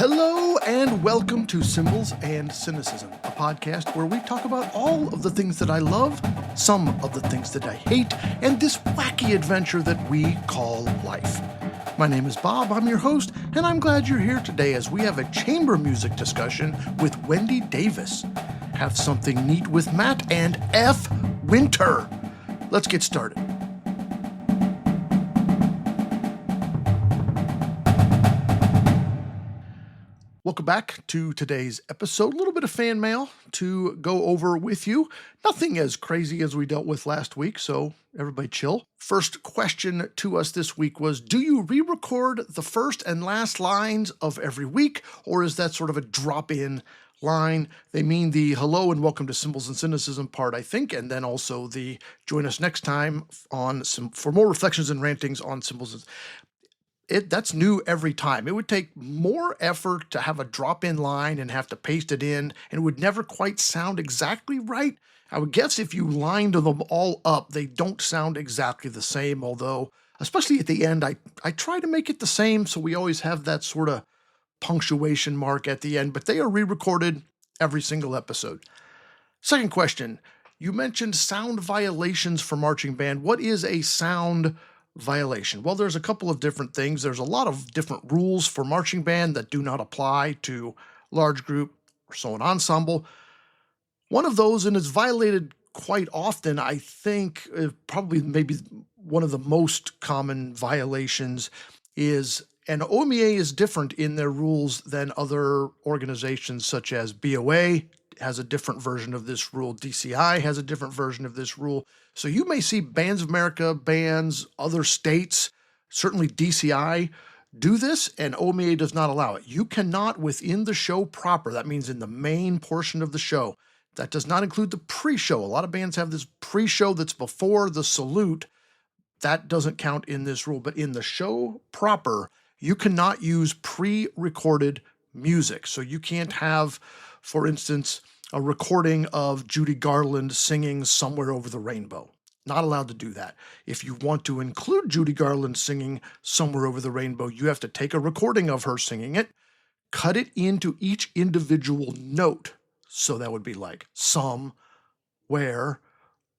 Hello and welcome to Symbols and Cynicism, a podcast where we talk about all of the things that I love, some of the things that I hate, and this wacky adventure that we call life. My name is Bob, I'm your host, and I'm glad you're here today as we have a chamber music discussion with Wendi Davis. Have something neat with Matt and F. Winter. Let's get started. Welcome back to today's episode. A little bit of fan mail to go over with you. Nothing as crazy as we dealt with last week, so everybody chill. First question to us this week was, do you re-record the first and last lines of every week, or is that sort of a drop-in line? They mean the hello and welcome to Symbols and Cynicism part, I think, and then also the join us next time for more reflections and rantings on Symbols and That's new every time. It would take more effort to have a drop-in line and have to paste it in, and it would never quite sound exactly right. I would guess if you lined them all up, they don't sound exactly the same, although, especially at the end, I try to make it the same, so we always have that sort of punctuation mark at the end, but they are re-recorded every single episode. Second question, you mentioned sound violations for marching band. What is a sound violation? Well, there's a couple of different things. There's a lot of different rules for marching band that do not apply to large group or solo ensemble. One of those, and it's violated quite often, I think, probably maybe one of the most common violations is, and OMEA is different in their rules than other organizations such as BOA has a different version of this rule. DCI has a different version of this rule. So you may see Bands of America, bands, other states, certainly DCI, do this, and OMEA does not allow it. You cannot, within the show proper, that means in the main portion of the show, that does not include the pre-show. A lot of bands have this pre-show that's before the salute. That doesn't count in this rule. But in the show proper, you cannot use pre-recorded music. So you can't have, for instance, a recording of Judy Garland singing Somewhere Over the Rainbow. Not allowed to do that. If you want to include Judy Garland singing Somewhere Over the Rainbow, you have to take a recording of her singing it, cut it into each individual note. So that would be like some, where,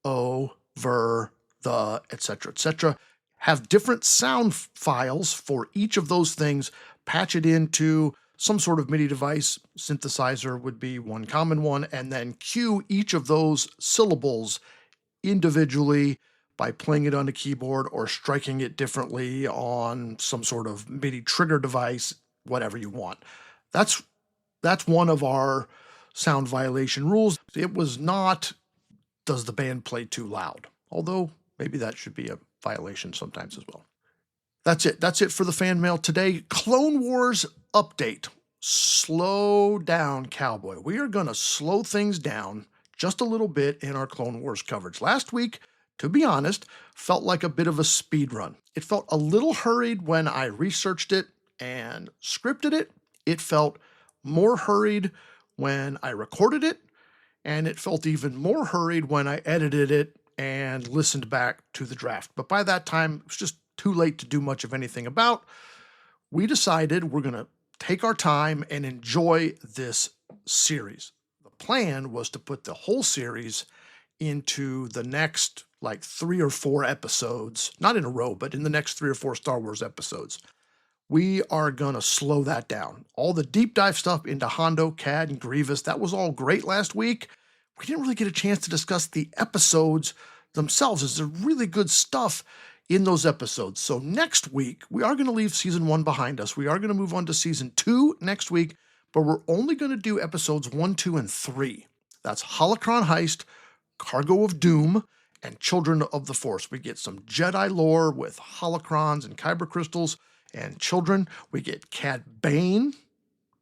over, the, etc., etc. Have different sound files for each of those things, patch it into some sort of MIDI device. Synthesizer would be one common one, and then cue each of those syllables individually by playing it on a keyboard or striking it differently on some sort of MIDI trigger device, whatever you want. That's one of our sound violation rules. It was not, does the band play too loud? Although maybe that should be a violation sometimes as well. That's it. That's it for the fan mail today. Clone Wars update. Slow down, cowboy. We are going to slow things down just a little bit in our Clone Wars coverage. Last week, to be honest, felt like a bit of a speed run. It felt a little hurried when I researched it and scripted it. It felt more hurried when I recorded it, and it felt even more hurried when I edited it and listened back to the draft. But by that time, it was just too late to do much of anything about. We decided we're going to take our time and enjoy this series. The plan was to put the whole series into the next 3 or 4 episodes, not in a row, but in the next 3 or 4 Star Wars episodes. We are going to slow that down. All the deep dive stuff into Hondo, Cad, and Grievous, that was all great last week. We didn't really get a chance to discuss the episodes themselves. There's really good stuff in those episodes. So next week, we are going to leave season 1 behind us. We are going to move on to season 2 next week, but we're only going to do episodes 1, 2, and 3. That's Holocron Heist, Cargo of Doom, and Children of the Force. We get some Jedi lore with holocrons and kyber crystals and children. We get Cad Bane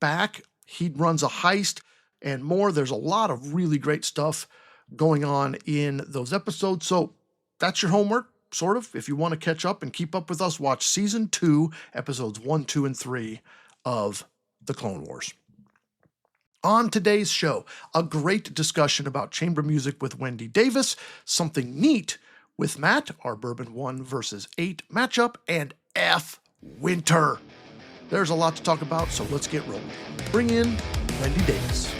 back. He runs a heist and more. There's a lot of really great stuff going on in those episodes. So that's your homework. Sort of. If you want to catch up and keep up with us, watch season 2, episodes 1, 2, and 3 of The Clone Wars. On today's show, a great discussion about chamber music with Wendi Davis, something neat with Matt, our Bourbon 1 versus 8 matchup, and F. Winter. There's a lot to talk about, so let's get rolling. Bring in Wendi Davis.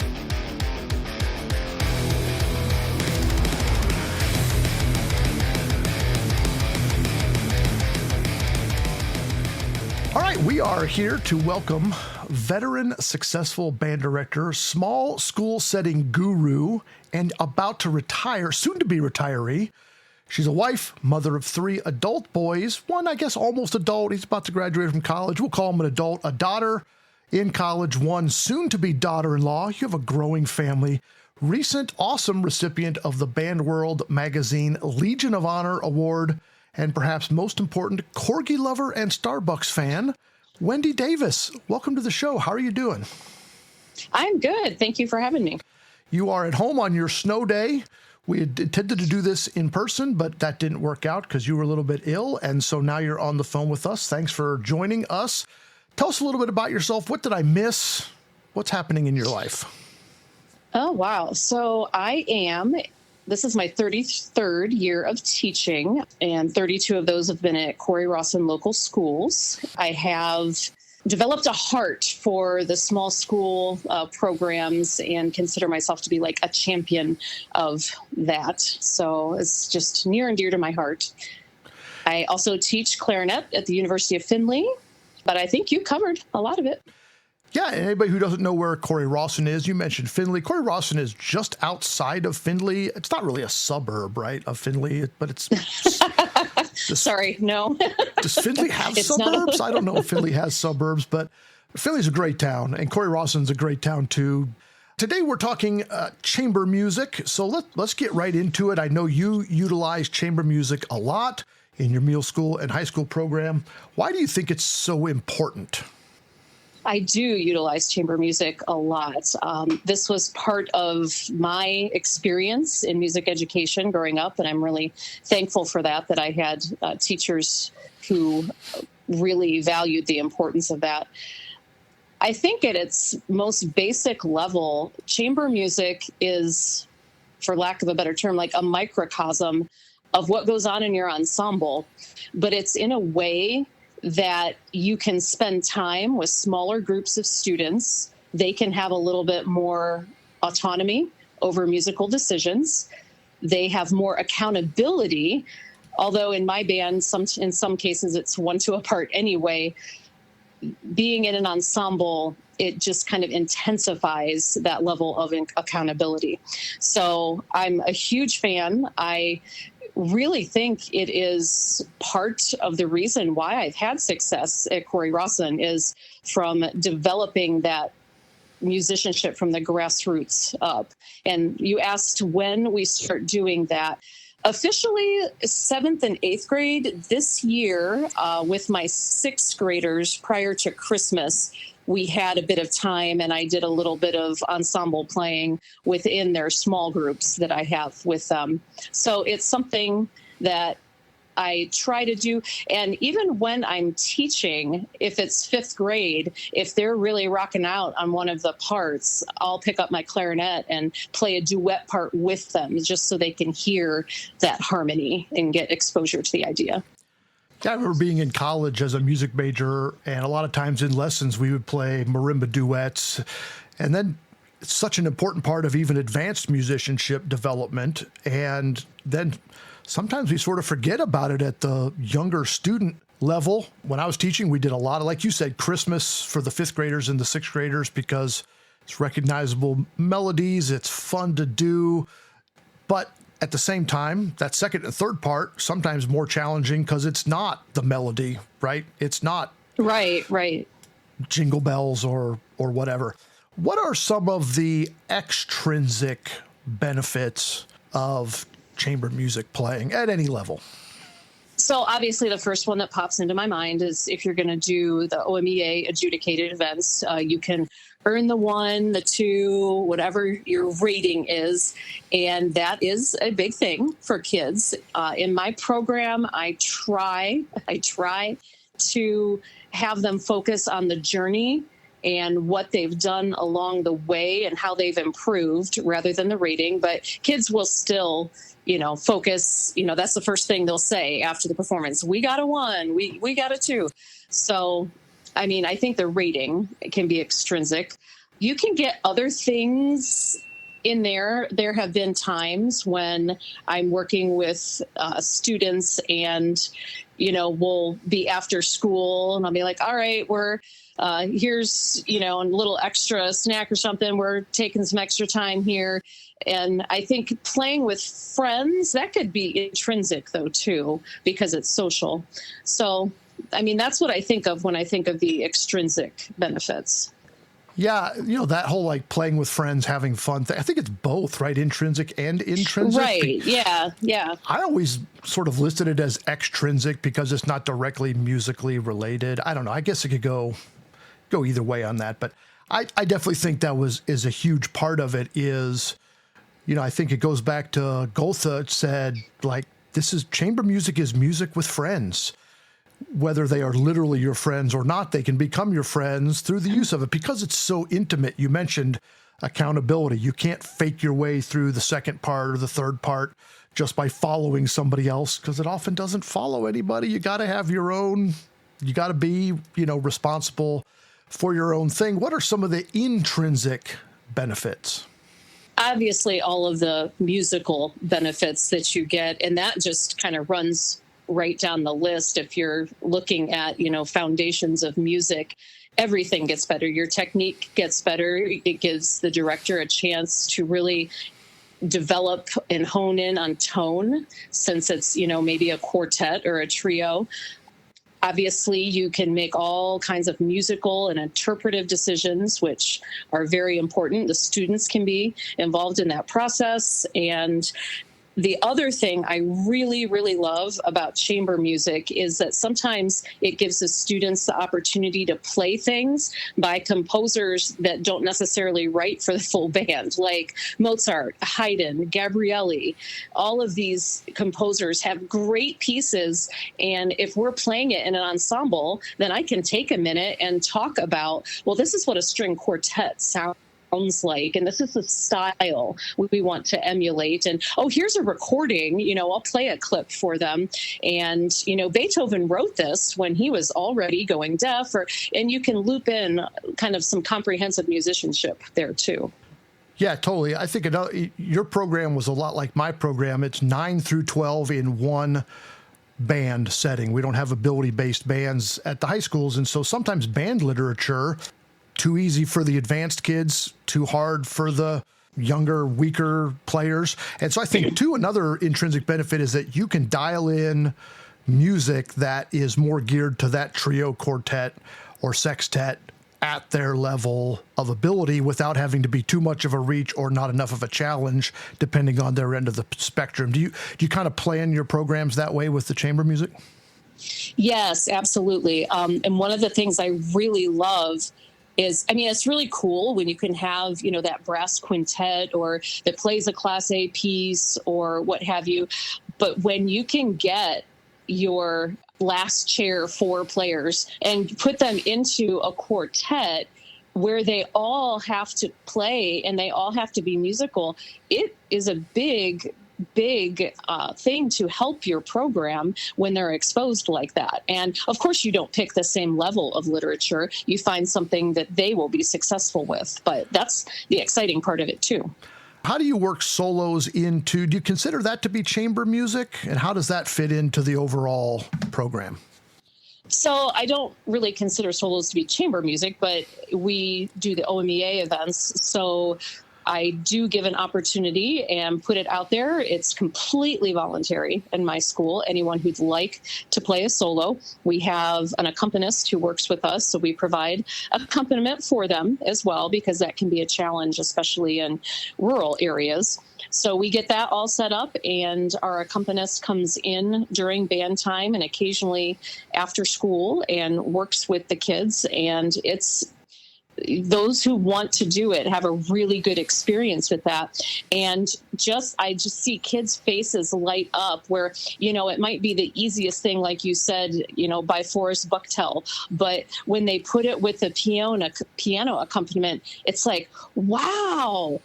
All right, we are here to welcome veteran successful band director, small school setting guru, and about to retire, soon to be retiree. She's a wife, mother of 3 adult boys, one, I guess, almost adult. He's about to graduate from college. We'll call him an adult. A daughter in college, one soon to be daughter-in-law. You have a growing family. Recent awesome recipient of the Band World Magazine Legion of Honor Award, and perhaps most important, corgi lover and Starbucks fan, Wendi Davis. Welcome to the show. How are you doing? I'm good. Thank you for having me. You are at home on your snow day. We had intended to do this in person, but that didn't work out because you were a little bit ill, and so now you're on the phone with us. Thanks for joining us. Tell us a little bit about yourself. What did I miss? What's happening in your life? Oh, wow. So this is my 33rd year of teaching, and 32 of those have been at Corey Rawson local schools. I have developed a heart for the small school programs and consider myself to be like a champion of that. So it's just near and dear to my heart. I also teach clarinet at the University of Findlay, but I think you covered a lot of it. Yeah, and anybody who doesn't know where Corey Rawson is, you mentioned Findlay. Corey Rawson is just outside of Findlay. It's not really a suburb, right, of Findlay, but it's... Sorry, no. Does Findlay have suburbs? I don't know if Findlay has suburbs, but Findlay's a great town, and Corey Rawson's a great town, too. Today, we're talking chamber music, so let's get right into it. I know you utilize chamber music a lot in your middle school and high school program. Why do you think it's so important? I do utilize chamber music a lot. This was part of my experience in music education growing up, and I'm really thankful for that I had teachers who really valued the importance of that. I think at its most basic level, chamber music is, for lack of a better term, like a microcosm of what goes on in your ensemble, but it's in a way that you can spend time with smaller groups of students. They can have a little bit more autonomy over musical decisions. They have more accountability, although in my band, in some cases, it's 1-2 apart anyway. Being in an ensemble, it just kind of intensifies that level of accountability. So I'm a huge fan. I really think it is part of the reason why I've had success at Corey Rawson is from developing that musicianship from the grassroots up. And you asked when we start doing that. Officially 7th and 8th grade this year with my 6th graders prior to Christmas. We had a bit of time and I did a little bit of ensemble playing within their small groups that I have with them. So it's something that I try to do. And even when I'm teaching, if it's 5th grade, if they're really rocking out on one of the parts, I'll pick up my clarinet and play a duet part with them just so they can hear that harmony and get exposure to the idea. Yeah, I remember being in college as a music major, and a lot of times in lessons we would play marimba duets. And then it's such an important part of even advanced musicianship development. And then sometimes we sort of forget about it at the younger student level. When I was teaching, we did a lot of, like you said, Christmas for the 5th graders and the 6th graders because it's recognizable melodies, it's fun to do. But at the same time, that 2nd and 3rd part, sometimes more challenging because it's not the melody, right? It's not right. Jingle bells or whatever. What are some of the extrinsic benefits of chamber music playing at any level? So obviously the first one that pops into my mind is if you're going to do the OMEA adjudicated events, you can earn the 1, the 2, whatever your rating is. And that is a big thing for kids. In my program, I try to have them focus on the journey and what they've done along the way and how they've improved rather than the rating. But kids will still, focus, that's the first thing they'll say after the performance. We got a 1, we got a 2. So I mean, I think the rating can be extrinsic. You can get other things in there. There have been times when I'm working with students and, we'll be after school and I'll be like, all right, here's, a little extra snack or something. We're taking some extra time here. And I think playing with friends, that could be intrinsic though, too, because it's social. So, I mean, that's what I think of when I think of the extrinsic benefits. Yeah, that whole like playing with friends, having fun thing. I think it's both, right? Intrinsic and intrinsic. Right. Yeah. Yeah. I always sort of listed it as extrinsic because it's not directly musically related. I don't know. I guess it could go either way on that, but I definitely think that is a huge part of it. Is I think it goes back to Goethe said, like, chamber music is music with friends. Whether they are literally your friends or not, they can become your friends through the use of it because it's so intimate. You mentioned accountability. You can't fake your way through the second part or the third part just by following somebody else because it often doesn't follow anybody. You got to have your own, you got to be, responsible for your own thing. What are some of the intrinsic benefits? Obviously, all of the musical benefits that you get, and that just kind of runs right down the list. If you're looking at, foundations of music, everything gets better. Your technique gets better. It gives the director a chance to really develop and hone in on tone, since it's, maybe a quartet or a trio. Obviously, you can make all kinds of musical and interpretive decisions, which are very important. The students can be involved in that process. And the other thing I really, really love about chamber music is that sometimes it gives the students the opportunity to play things by composers that don't necessarily write for the full band, like Mozart, Haydn, Gabrielli. All of these composers have great pieces. And if we're playing it in an ensemble, then I can take a minute and talk about, well, this is what a string quartet sounds like, and this is the style we want to emulate. And here's a recording, I'll play a clip for them. And Beethoven wrote this when he was already going deaf, and you can loop in kind of some comprehensive musicianship there too. Yeah, totally. I think your program was a lot like my program. It's 9 through 12 in one band setting. We don't have ability-based bands at the high schools, and so sometimes band literature too easy for the advanced kids, too hard for the younger, weaker players. And so I think, too, another intrinsic benefit is that you can dial in music that is more geared to that trio, quartet, or sextet at their level of ability without having to be too much of a reach or not enough of a challenge, depending on their end of the spectrum. Do you kind of plan your programs that way with the chamber music? Yes, absolutely. And one of the things I really love is, it's really cool when you can have, that brass quintet or that plays a Class A piece or what have you. But when you can get your last chair 4 players and put them into a quartet where they all have to play and they all have to be musical, it is a big thing to help your program when they're exposed like that. And of course, you don't pick the same level of literature. You find something that they will be successful with. But that's the exciting part of it, too. How do you work solos do you consider that to be chamber music? And how does that fit into the overall program? So I don't really consider solos to be chamber music, but we do the OMEA events. So I do give an opportunity and put it out there. It's completely voluntary in my school. Anyone who'd like to play a solo, we have an accompanist who works with us. So we provide accompaniment for them as well, because that can be a challenge, especially in rural areas. So we get that all set up, and our accompanist comes in during band time and occasionally after school and works with the kids. And those who want to do it have a really good experience with that. And I just see kids' faces light up where, it might be the easiest thing, like you said, by Forrest Bucktel. But when they put it with the piano accompaniment, it's like, wow,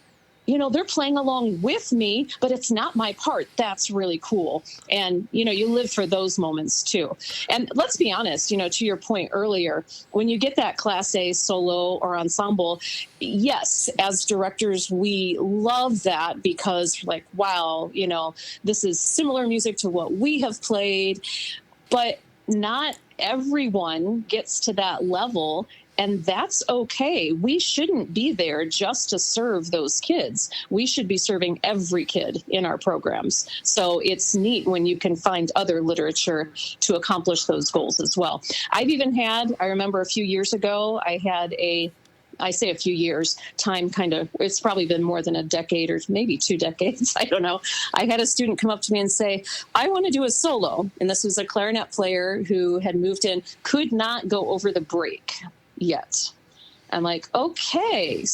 they're playing along with me, but it's not my part. That's really cool. And, you live for those moments too. And let's be honest, to your point earlier, when you get that Class A solo or ensemble, yes, as directors, we love that because like, wow, this is similar music to what we have played, but not everyone gets to that level. And that's okay. We shouldn't be there just to serve those kids. We should be serving every kid in our programs. So it's neat when you can find other literature to accomplish those goals as well. I remember a few years ago, I say a few years, time it's probably been more than a decade or maybe 2 decades. I don't know. I had a student come up to me and say, I want to do a solo. And this was a clarinet player who had moved in, could not go over the break yet. I'm like, okay.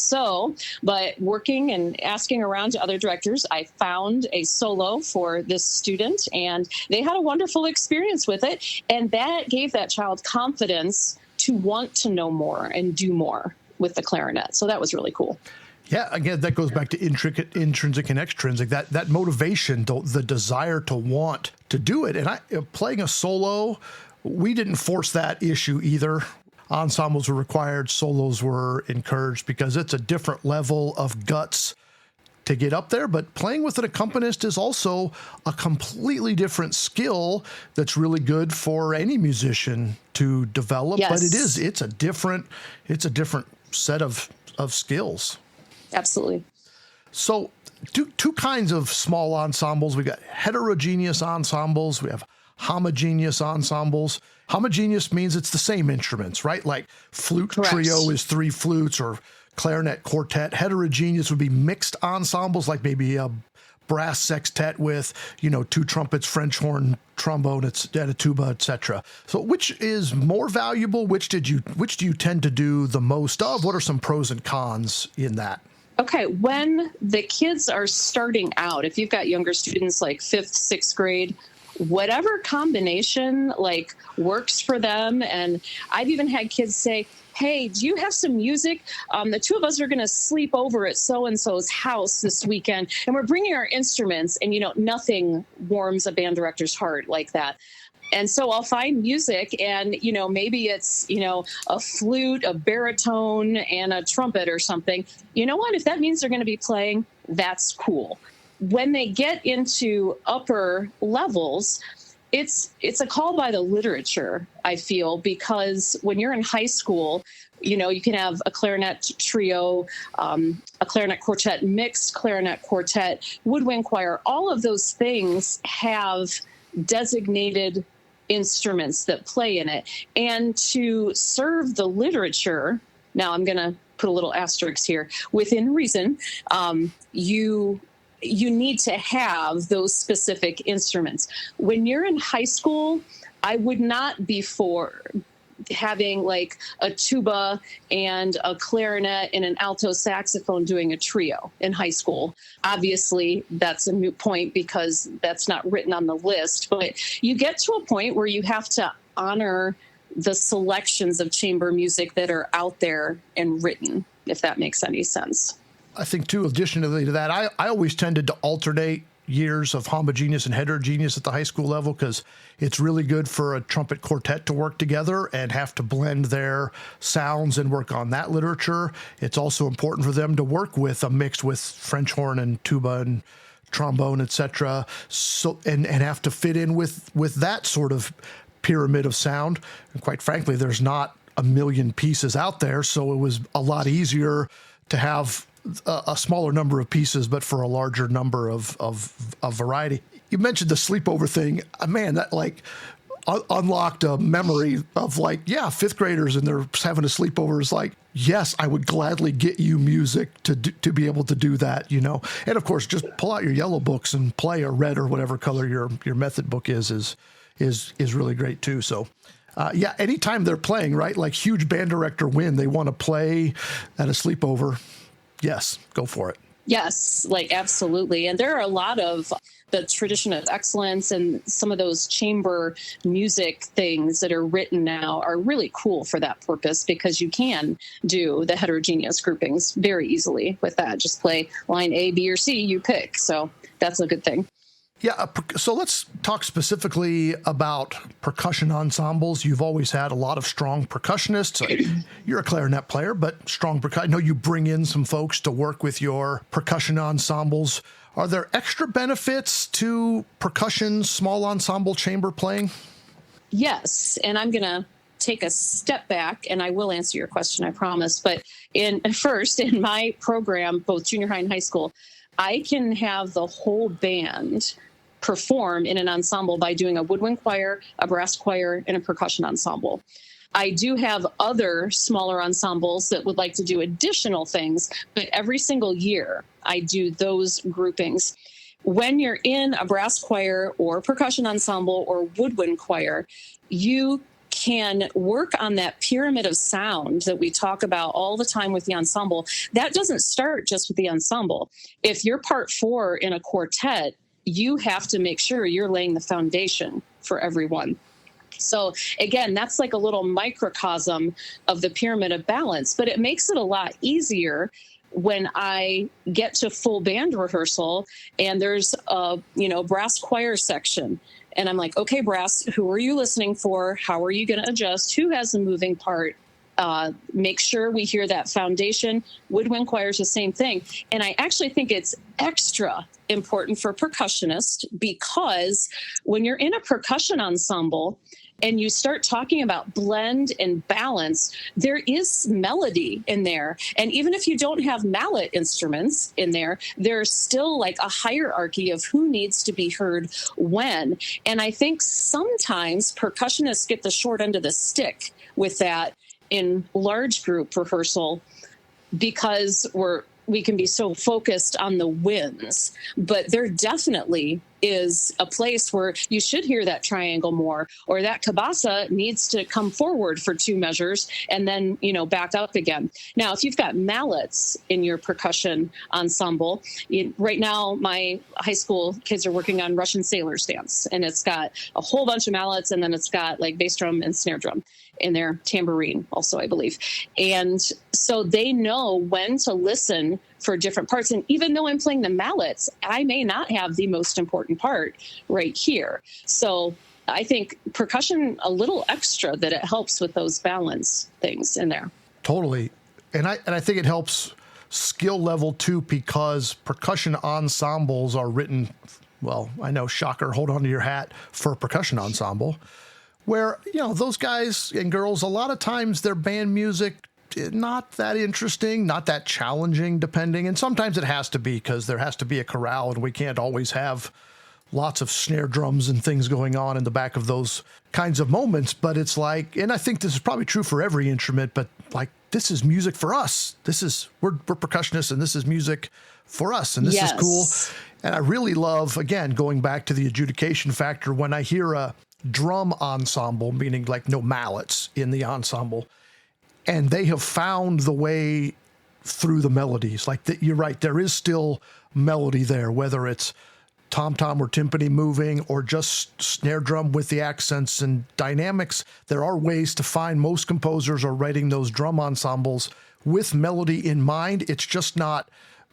But working and asking around to other directors, I found a solo for this student and they had a wonderful experience with it. And that gave that child confidence to want to know more and do more with the clarinet. So that was really cool. Yeah, again, that goes back to intrinsic and extrinsic, that motivation, the desire to want to do it. And playing a solo, we didn't force that issue either. Ensembles were required, solos were encouraged because it's a different level of guts to get up there. But playing with an accompanist is also a completely different skill that's really good for any musician to develop. Yes. But it's a different set of skills. Absolutely. So two kinds of small ensembles. We got heterogeneous ensembles. We have homogeneous ensembles. Homogeneous means it's the same instruments, right? Like flute Correct. trio is 3 flutes or clarinet quartet. Heterogeneous would be mixed ensembles, like maybe a brass sextet with, 2 trumpets, French horn, trombone, and a tuba, etc. So which is more valuable? Which do you tend to do the most of? What are some pros and cons in that? Okay, when the kids are starting out, if you've got younger students like 5th, 6th grade, whatever combination works for them. And I've even had kids say, hey, do you have some music? The 2 of us are going to sleep over at so-and-so's house this weekend, and we're bringing our instruments. And, nothing warms a band director's heart like that. And so I'll find music and, maybe it's, a flute, a baritone, and a trumpet or something. You know what? If that means they're going to be playing, that's cool. When they get into upper levels, it's a call by the literature, I feel, because when you're in high school, you can have a clarinet trio, a clarinet quartet, mixed clarinet quartet, woodwind choir. All of those things have designated instruments that play in it. And to serve the literature, now I'm going to put a little asterisk here, within reason, you need to have those specific instruments. When you're in high school, I would not be for having a tuba and a clarinet and an alto saxophone doing a trio in high school. Obviously, that's a moot point because that's not written on the list. But you get to a point where you have to honor the selections of chamber music that are out there and written, if that makes any sense. I think, too, additionally to that, I always tended to alternate years of homogeneous and heterogeneous at the high school level because it's really good for a trumpet quartet to work together and have to blend their sounds and work on that literature. It's also important for them to work with a mix with French horn and tuba and trombone, etc. So and have to fit in with that sort of pyramid of sound. And quite frankly, there's not a million pieces out there, so it was a lot easier to have a smaller number of pieces, but for a larger number of variety. You mentioned the sleepover thing. Man, that unlocked a memory of 5th graders and they're having a sleepover is yes, I would gladly get you music to be able to do that, And of course, just pull out your yellow books and play, or red or whatever color your method book is really great too. So anytime they're playing, right? Like huge band director win, they want to play at a sleepover. Yes, go for it. Yes, like absolutely. And there are a lot of the tradition of excellence and some of those chamber music things that are written now are really cool for that purpose because you can do the heterogeneous groupings very easily with that. Just play line A, B, or C, you pick. So that's a good thing. Yeah, so let's talk specifically about percussion ensembles. You've always had a lot of strong percussionists. You're a clarinet player, but strong percussion. I know you bring in some folks to work with your percussion ensembles. Are there extra benefits to percussion, small ensemble chamber playing? Yes, and I'm going to take a step back and I will answer your question, I promise. But in my program, both junior high and high school, I can have the whole band perform in an ensemble by doing a woodwind choir, a brass choir, and a percussion ensemble. I do have other smaller ensembles that would like to do additional things, but every single year I do those groupings. When you're in a brass choir or percussion ensemble or woodwind choir, you can work on that pyramid of sound that we talk about all the time with the ensemble. That doesn't start just with the ensemble. If you're part 4 in a quartet, you have to make sure you're laying the foundation for everyone. So again, that's like a little microcosm of the pyramid of balance, but it makes it a lot easier when I get to full band rehearsal and there's a, brass choir section. And I'm like, okay, brass, who are you listening for? How are you going to adjust? Who has the moving part? Make sure we hear that foundation. Woodwind choir is the same thing. And I actually think it's extra important for percussionists because when you're in a percussion ensemble and you start talking about blend and balance, there is melody in there. And even if you don't have mallet instruments in there, there's still like a hierarchy of who needs to be heard when. And I think sometimes percussionists get the short end of the stick with that in large group rehearsal because we can be so focused on the wins, but there definitely is a place where you should hear that triangle more, or that cabasa needs to come forward for 2 measures and then, back up again. Now, if you've got mallets in your percussion ensemble, right now, my high school kids are working on Russian sailor's dance, and it's got a whole bunch of mallets, and then it's got like bass drum and snare drum in their tambourine also, I believe. And so they know when to listen for different parts. And even though I'm playing the mallets, I may not have the most important part right here. So I think percussion, a little extra that it helps with those balance things in there. Totally. And I think it helps skill level too, because percussion ensembles are written, well, I know, shocker, hold on to your hat, for a percussion ensemble, where, those guys and girls, a lot of times their band music, not that interesting, not that challenging, depending. And sometimes it has to be because there has to be a chorale and we can't always have lots of snare drums and things going on in the back of those kinds of moments. But it's like, and I think this is probably true for every instrument, but like, this is music for us. We're percussionists and this is music for us. And this is cool. And I really love, again, going back to the adjudication factor, when I hear a drum ensemble, meaning like no mallets in the ensemble, and they have found the way through the melodies. Like you're right, there is still melody there, whether it's tom-tom or timpani moving or just snare drum with the accents and dynamics. There are ways to find. Most composers are writing those drum ensembles with melody in mind. It's just not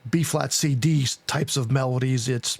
B flat C D types of melodies. It's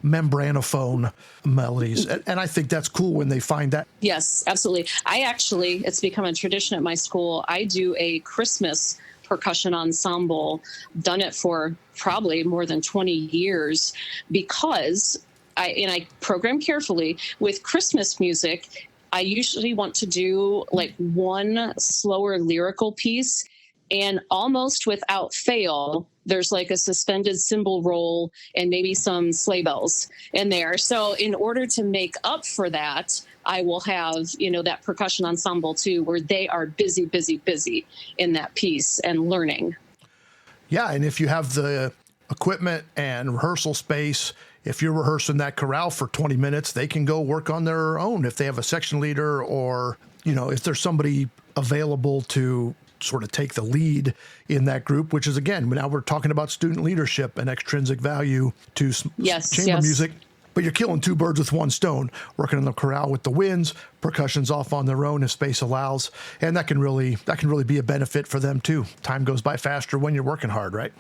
membranophone melodies. And I think that's cool when they find that. Yes, absolutely. It's become a tradition at my school. I do a Christmas percussion ensemble, done it for probably more than 20 years because I program carefully with Christmas music. I usually want to do like one slower lyrical piece, and almost without fail, there's like a suspended cymbal roll and maybe some sleigh bells in there. So in order to make up for that, I will have, that percussion ensemble too, where they are busy, busy, busy in that piece and learning. Yeah. And if you have the equipment and rehearsal space, if you're rehearsing that chorale for 20 minutes, they can go work on their own. If they have a section leader or, if there's somebody available to sort of take the lead in that group, which is, again, now we're talking about student leadership and extrinsic value to chamber music. But you're killing two birds with one stone, working in the chorale with the winds, percussion's off on their own if space allows. And that can really be a benefit for them too. Time goes by faster when you're working hard, right?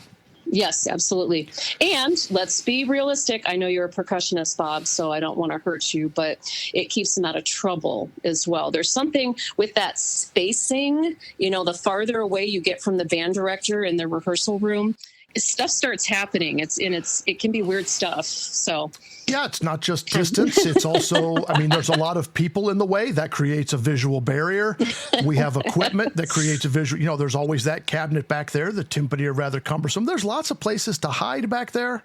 Yes, absolutely. And let's be realistic. I know you're a percussionist, Bob, so I don't want to hurt you, but it keeps them out of trouble as well. There's something with that spacing, the farther away you get from the band director in the rehearsal room, stuff starts happening. It can be weird stuff. So yeah, it's not just distance. It's also, there's a lot of people in the way that creates a visual barrier. We have equipment that creates a visual, there's always that cabinet back there. The timpani are rather cumbersome. There's lots of places to hide back there.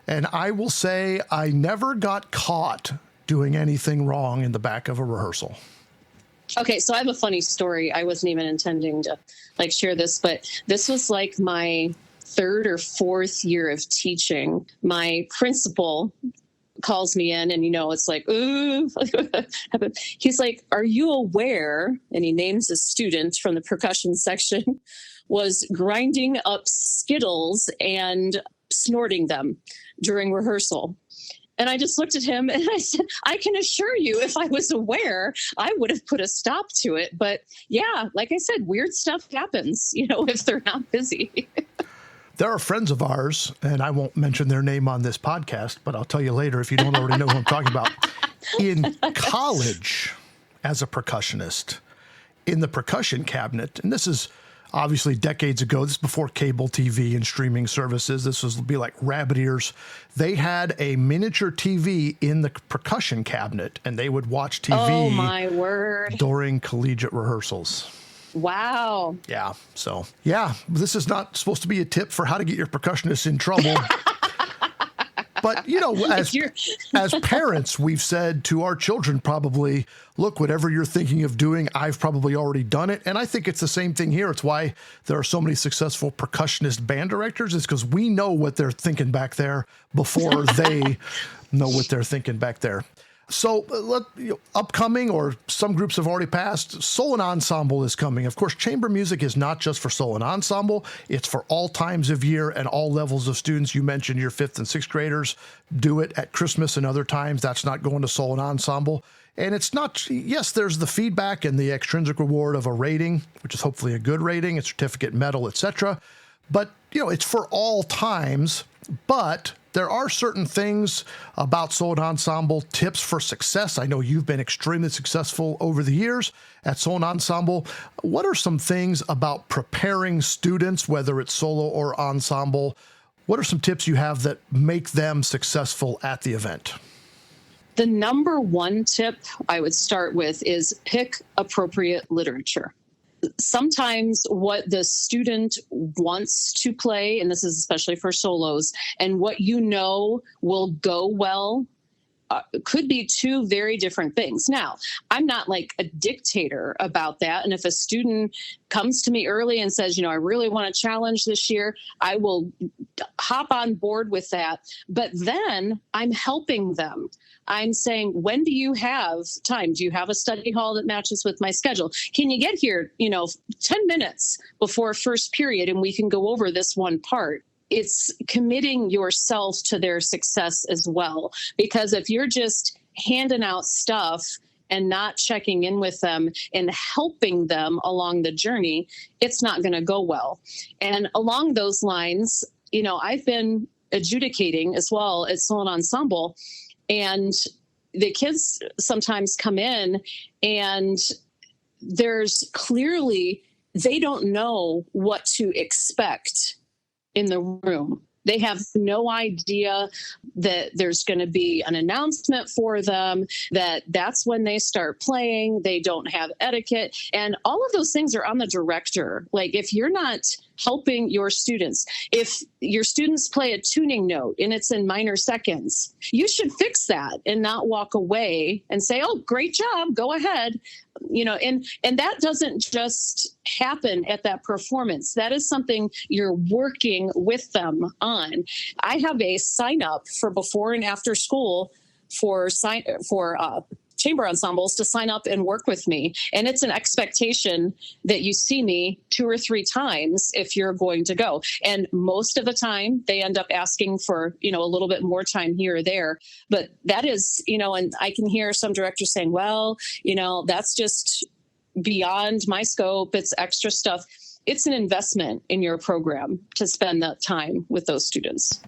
And I will say I never got caught doing anything wrong in the back of a rehearsal. Okay, so I have a funny story. I wasn't even intending to share this, but this was my third or fourth year of teaching. My principal calls me in and, it's like, ooh, he's like, are you aware? And he names a student from the percussion section was grinding up Skittles and snorting them during rehearsal. And I just looked at him and I said, I can assure you, if I was aware, I would have put a stop to it. But yeah, like I said, weird stuff happens, if they're not busy. There are friends of ours, and I won't mention their name on this podcast, but I'll tell you later if you don't already know who I'm talking about. In college, as a percussionist, in the percussion cabinet, and this is obviously decades ago, this is before cable TV and streaming services, this would be like rabbit ears. They had a miniature TV in the percussion cabinet, and they would watch TV oh, my word, during collegiate rehearsals. Wow. Yeah. So, yeah, this is not supposed to be a tip for how to get your percussionists in trouble. But, as parents, we've said to our children probably, look, whatever you're thinking of doing, I've probably already done it. And I think it's the same thing here. It's why there are so many successful percussionist band directors, is because we know what they're thinking back there before they know what they're thinking back there. So upcoming, or some groups have already passed, solo and ensemble is coming. Of course, chamber music is not just for solo and ensemble. It's for all times of year and all levels of students. You mentioned your 5th and 6th graders do it at Christmas and other times. That's not going to solo and ensemble. And it's not, yes, there's the feedback and the extrinsic reward of a rating, which is hopefully a good rating, a certificate, medal, etc. But, it's for all times. But there are certain things about solo and ensemble, tips for success. I know you've been extremely successful over the years at solo and ensemble. What are some things about preparing students, whether it's solo or ensemble? What are some tips you have that make them successful at the event? The number one tip I would start with is pick appropriate literature. Sometimes what the student wants to play, and this is especially for solos, and what will go well could be two very different things. Now, I'm not like a dictator about that. And if a student comes to me early and says, I really want to challenge this year, I will hop on board with that. But then I'm helping them. I'm saying, when do you have time? Do you have a study hall that matches with my schedule? Can you get here, 10 minutes before first period, and we can go over this one part? It's committing yourself to their success as well. Because if you're just handing out stuff and not checking in with them and helping them along the journey, it's not going to go well. And along those lines, I've been adjudicating as well as solo and ensemble, and the kids sometimes come in and there's clearly, they don't know what to expect in the room. They have no idea that there's going to be an announcement for them, that's when they start playing. They don't have etiquette. And all of those things are on the director. Like, if you're not helping your students, if your students play a tuning note and it's in minor seconds, you should fix that and not walk away and say, oh, great job, go ahead. And that doesn't just happen at that performance. That is something you're working with them on. I have a sign up for before and after school for chamber ensembles to sign up and work with me. And it's an expectation that you see me 2 or 3 times if you're going to go. And most of the time they end up asking for, a little bit more time here or there. But that is, and I can hear some directors saying, well, that's just beyond my scope. It's extra stuff. It's an investment in your program to spend that time with those students.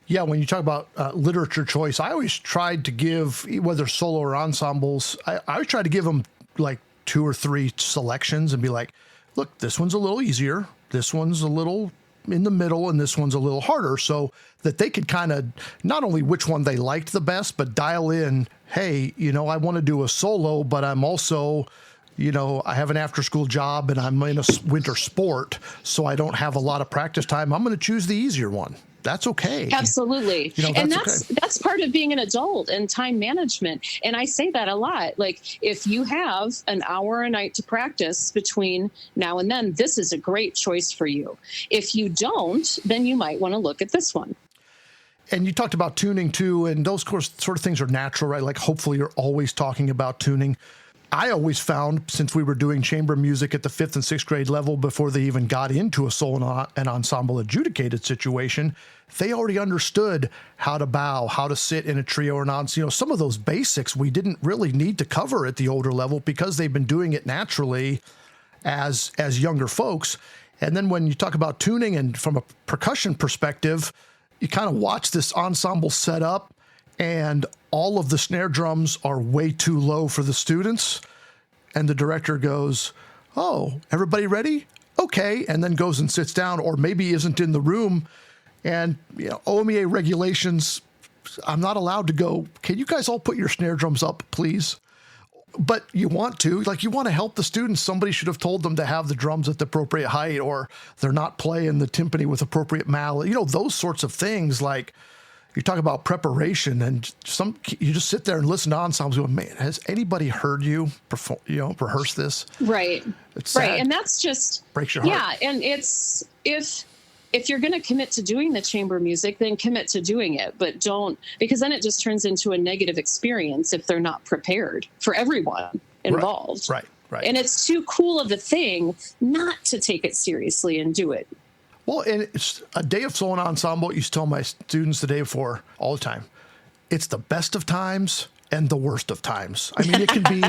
Yeah, when you talk about literature choice, I always tried to give, whether solo or ensembles, I always tried to give them like 2 or 3 selections and be like, look, this one's a little easier, this one's a little in the middle, and this one's a little harder, so that they could kind of not only which one they liked the best, but dial in, hey, I want to do a solo, but I'm also, I have an after-school job and I'm in a winter sport, so I don't have a lot of practice time. I'm going to choose the easier one. That's okay. Absolutely. That's okay. That's part of being an adult and time management. And I say that a lot. Like, if you have an hour a night to practice between now and then, this is a great choice for you. If you don't, then you might want to look at this one. And you talked about tuning too, and those sort of things are natural, right? Like, hopefully you're always talking about tuning. I always found, since we were doing chamber music at the 5th and 6th grade level before they even got into a solo and ensemble adjudicated situation, they already understood how to bow, how to sit in a trio or an ensemble. Some of those basics we didn't really need to cover at the older level because they've been doing it naturally as younger folks. And then when you talk about tuning and from a percussion perspective, you kind of watch this ensemble set up, and all of the snare drums are way too low for the students. And the director goes, oh, everybody ready? Okay. And then goes and sits down, or maybe isn't in the room. And OMEA regulations, I'm not allowed to go, can you guys all put your snare drums up, please? But you want to help the students. Somebody should have told them to have the drums at the appropriate height, or they're not playing the timpani with appropriate mallet. Those sorts of things. Like, you talk about preparation, and you just sit there and listen to ensembles going, man, has anybody heard you perform, rehearse this? Right. It's sad. Right. And that's just breaks your heart. Yeah. And it's, if you're going to commit to doing the chamber music, then commit to doing it, but don't, because then it just turns into a negative experience if they're not prepared for everyone involved. Right. And it's too cool of a thing not to take it seriously and do it. Well, and it's a day of solo and ensemble. I used to tell my students the day before all the time, it's the best of times and the worst of times. I mean, it can be,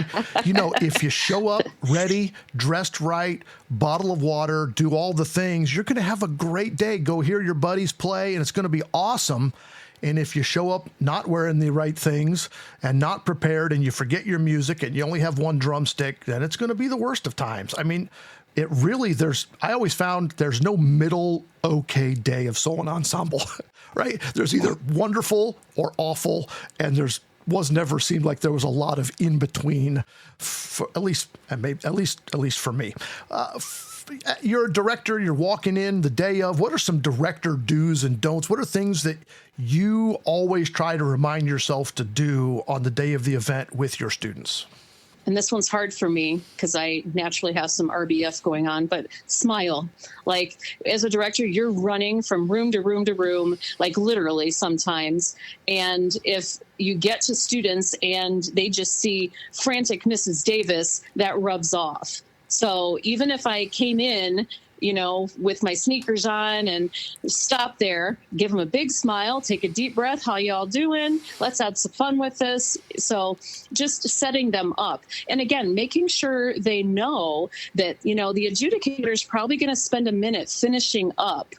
if you show up ready, dressed right, bottle of water, do all the things, you're going to have a great day. Go hear your buddies play, and it's going to be awesome. And if you show up not wearing the right things and not prepared, and you forget your music and you only have one drumstick, then it's going to be the worst of times. I mean, it really, I always found there's no middle okay day of solo and ensemble, right? There's either wonderful or awful, and never seemed like there was a lot of in between, at least for me. You're a director, you're walking in the day of. What are some director do's and don'ts? What are things that you always try to remind yourself to do on the day of the event with your students? And this one's hard for me because I naturally have some RBF going on, but smile. Like, as a director, you're running from room to room to room, like literally sometimes. And if you get to students and they just see frantic Mrs. Davis, that rubs off. So even if I came in, with my sneakers on and stop there, give them a big smile, take a deep breath. How y'all doing? Let's have some fun with this. So just setting them up. And again, making sure they know that, the adjudicator is probably going to spend a minute finishing up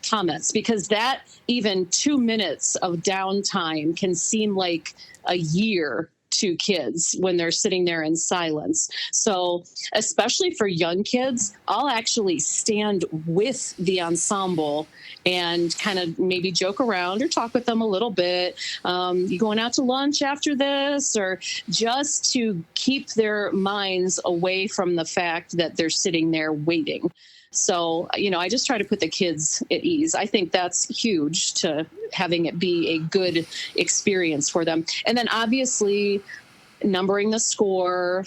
comments, because that even 2 minutes of downtime can seem like a year to kids when they're sitting there in silence. So especially for young kids, I'll actually stand with the ensemble and kind of maybe joke around or talk with them a little bit. You going out to lunch after this? Or just to keep their minds away from the fact that they're sitting there waiting. So, I just try to put the kids at ease. I think that's huge, to having it be a good experience for them. And then obviously numbering the score,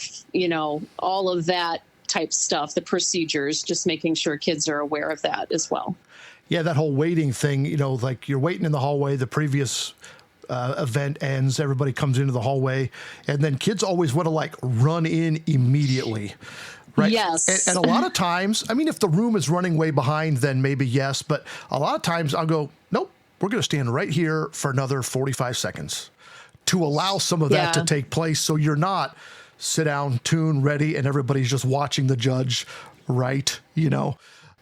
all of that type stuff, the procedures, just making sure kids are aware of that as well. Yeah, that whole waiting thing, like you're waiting in the hallway, the previous event ends, everybody comes into the hallway, and then kids always want to like run in immediately. Right. Yes. And a lot of times, I mean, if the room is running way behind, then maybe yes. But a lot of times I'll go, nope, we're going to stand right here for another 45 seconds to allow some of that to take place. So you're not sit down, tune, ready, and everybody's just watching the judge, right? You know.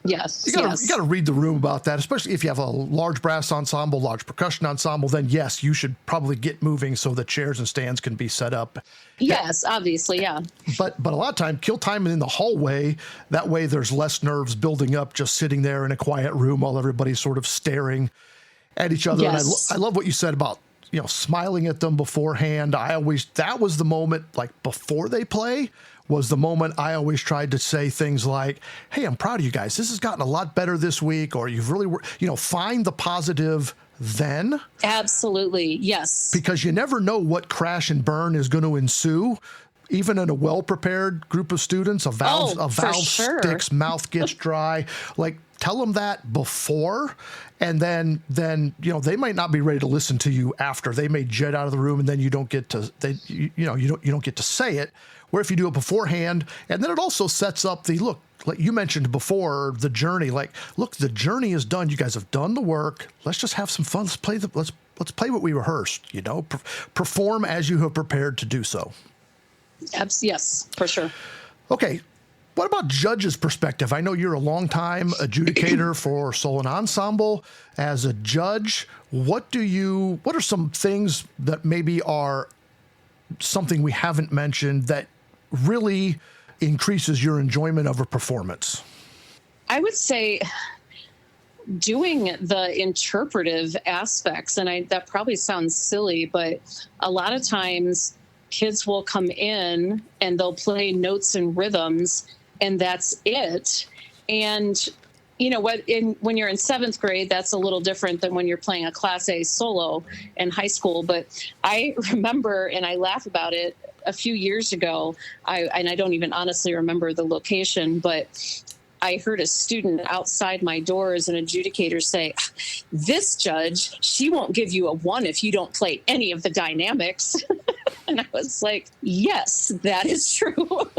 Yes. You got to read the room about that, especially if you have a large brass ensemble, large percussion ensemble, then yes, you should probably get moving so the chairs and stands can be set up. Yes, obviously, yeah. But a lot of time, kill time in the hallway. That way there's less nerves building up just sitting there in a quiet room while everybody's sort of staring at each other. Yes. And I love what you said about, you know, smiling at them beforehand. That was the moment, like before they play, was the moment I always tried to say things like, hey, I'm proud of you guys. This has gotten a lot better this week, or you've really, find the positive then. Absolutely. Yes. Because you never know what crash and burn is going to ensue. Even in a well-prepared group of students, a valve sticks, mouth gets dry. Like, tell them that before, and then they might not be ready to listen to you after. They may jet out of the room, and then you don't get to you don't get to say it. Where if you do it beforehand, and then it also sets up the look, like you mentioned before, the journey. Like, look, the journey is done. You guys have done the work. Let's just have some fun. Let's play what we rehearsed. You know, perform as you have prepared to do so. Yes, for sure. Okay. What about judges' perspective? I know you're a longtime adjudicator for solo and ensemble. As a judge, what are some things that maybe are something we haven't mentioned that really increases your enjoyment of a performance? I would say doing the interpretive aspects, and that probably sounds silly, but a lot of times kids will come in and they'll play notes and rhythms, and that's it. And when you're in seventh grade, that's a little different than when you're playing a Class A solo in high school. But I remember, and I laugh about it, a few years ago, I don't even honestly remember the location, but I heard a student outside my door as an adjudicator say, "This judge, she won't give you a 1 if you don't play any of the dynamics." And I was like, yes, that is true.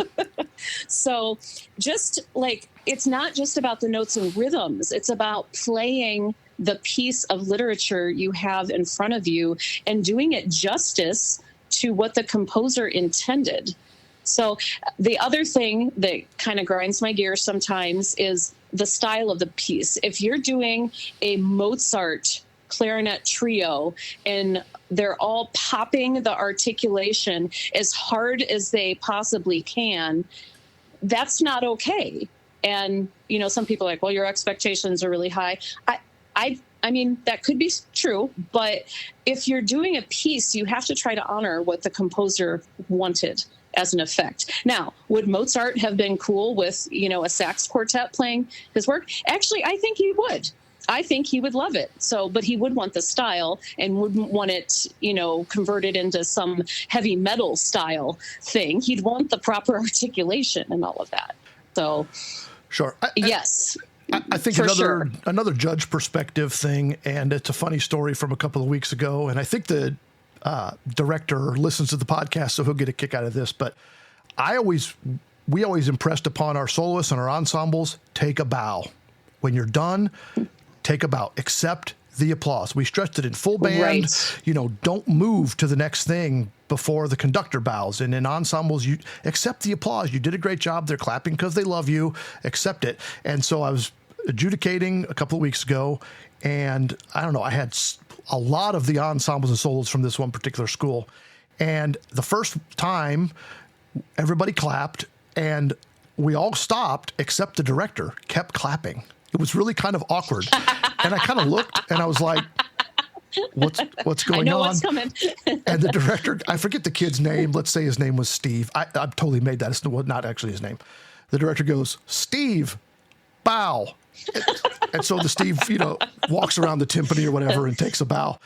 So just like, it's not just about the notes and rhythms. It's about playing the piece of literature you have in front of you and doing it justice to what the composer intended. So the other thing that kind of grinds my gears sometimes is the style of the piece. If you're doing a Mozart clarinet trio and they're all popping the articulation as hard as they possibly can, that's not okay. And, some people are like, well, your expectations are really high. I mean, that could be true, but if you're doing a piece, you have to try to honor what the composer wanted as an effect. Now, would Mozart have been cool with, a sax quartet playing his work? Actually, I think he would. I think he would love it. So, but he would want the style and wouldn't want it, converted into some heavy metal style thing. He'd want the proper articulation and all of that. So, sure. Yes. I think another judge perspective thing, and it's a funny story from a couple of weeks ago, and I think the director listens to the podcast, so he'll get a kick out of this. But we always impressed upon our soloists and our ensembles, take a bow. When you're done, take a bow. Accept the applause. We stressed it in full band. Right. Don't move to the next thing before the conductor bows. And in ensembles, you accept the applause. You did a great job. They're clapping because they love you. Accept it. And so I was adjudicating a couple of weeks ago, and I don't know, I had a lot of the ensembles and solos from this one particular school. And the first time, everybody clapped, and we all stopped except the director kept clapping. It was really kind of awkward. And I kind of looked, and I was like, what's going on? I know what's coming. And the director, I forget the kid's name. Let's say his name was Steve. I totally made that. It's not actually his name. The director goes, "Steve, bow." And so the Steve, walks around the timpani or whatever and takes a bow.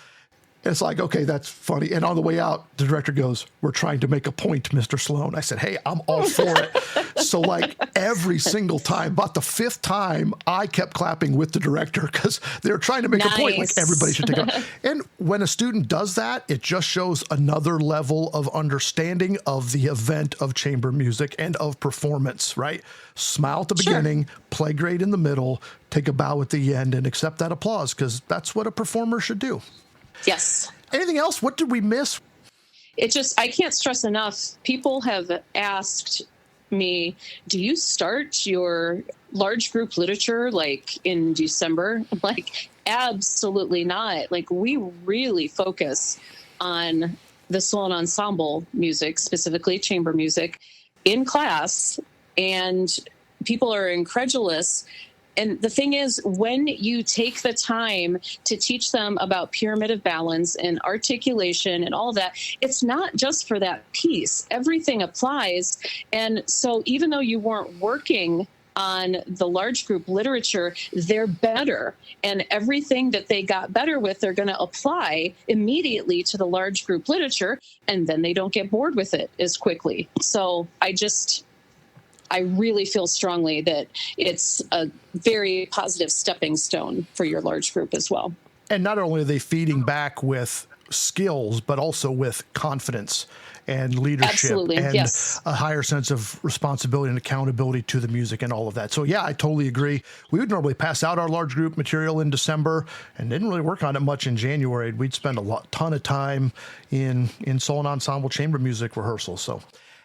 It's like, okay, that's funny. And on the way out, the director goes, "We're trying to make a point, Mr. Sloan." I said, "Hey, I'm all for it." So like every single time, about the fifth time, I kept clapping with the director because they're trying to make a point. Like everybody should take it. And when a student does that, it just shows another level of understanding of the event of chamber music and of performance, right? Smile at the beginning, play great in the middle, take a bow at the end, and accept that applause because that's what a performer should do. Yes. Anything else? What did we miss? I can't stress enough. People have asked me, do you start your large group literature like in December? I'm like, absolutely not. Like, we really focus on the solo ensemble music, specifically chamber music, in class, and people are incredulous. And the thing is, when you take the time to teach them about pyramid of balance and articulation and all that, it's not just for that piece. Everything applies. And so even though you weren't working on the large group literature, they're better. And everything that they got better with, they're going to apply immediately to the large group literature, and then they don't get bored with it as quickly. So I really feel strongly that it's a very positive stepping stone for your large group as well. And not only are they feeding back with skills, but also with confidence and leadership and a higher sense of responsibility and accountability to the music and all of that. So yeah, I totally agree. We would normally pass out our large group material in December and didn't really work on it much in January. We'd spend a ton of time in solo and ensemble chamber music rehearsals. So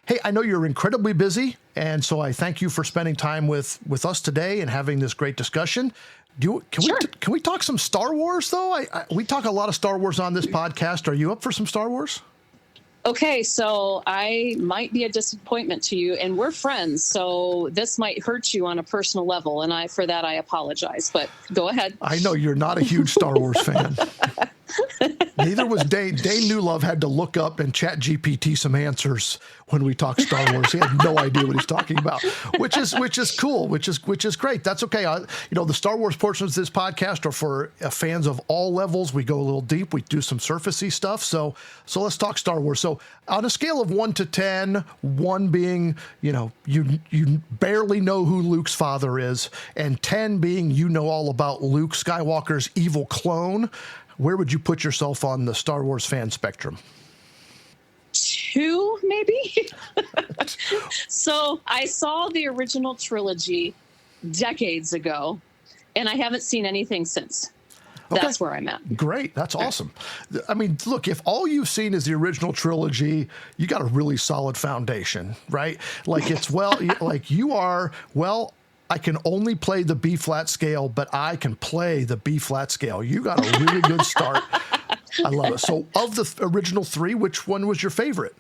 hey, I know you're incredibly busy, and so I thank you for spending time with us today and having this great discussion. Can we talk some Star Wars, though? We talk a lot of Star Wars on this podcast. Are you up for some Star Wars? Okay, so I might be a disappointment to you, and we're friends, so this might hurt you on a personal level, and for that I apologize, but go ahead. I know you're not a huge Star Wars fan. Neither was Dane. Dane Newlove had to look up and chat GPT some answers when we talked Star Wars. He had no idea what he's talking about, which is cool, which is great. That's okay. The Star Wars portions of this podcast are for fans of all levels. We go a little deep. We do some surfacey stuff. So let's talk Star Wars. So on a scale of 1 to 10, 1 being, you barely know who Luke's father is, and 10 being all about Luke Skywalker's evil clone, where would you put yourself on the Star Wars fan spectrum? 2, maybe. So I saw the original trilogy decades ago, and I haven't seen anything since. Okay. That's where I'm at. Great. That's awesome. I mean, look, if all you've seen is the original trilogy, you got a really solid foundation, right? Like I can only play the B flat scale, but I can play the B flat scale. You got a really good start. I love it. So of the original 3, which one was your favorite?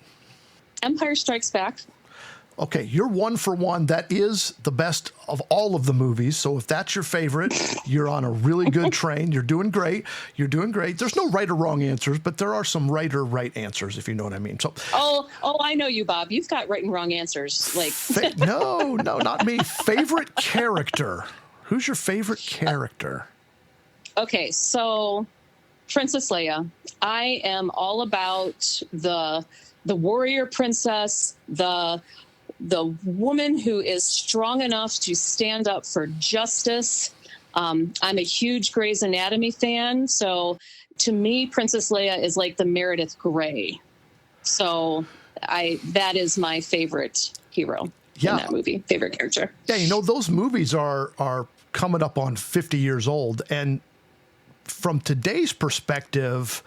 Empire Strikes Back. Okay, you're 1 for 1. That is the best of all of the movies. So if that's your favorite, you're on a really good train. You're doing great. You're doing great. There's no right or wrong answers, but there are some right or right answers, if you know what I mean. So, I know you, Bob. You've got right and wrong answers. No, not me. Favorite character. Who's your favorite character? Okay, so Princess Leia. I am all about the warrior princess, the woman who is strong enough to stand up for justice. I'm a huge Grey's Anatomy fan, so to me, Princess Leia is like the Meredith Grey. So that is my favorite hero in that movie, favorite character. Yeah, those movies are coming up on 50 years old, and from today's perspective,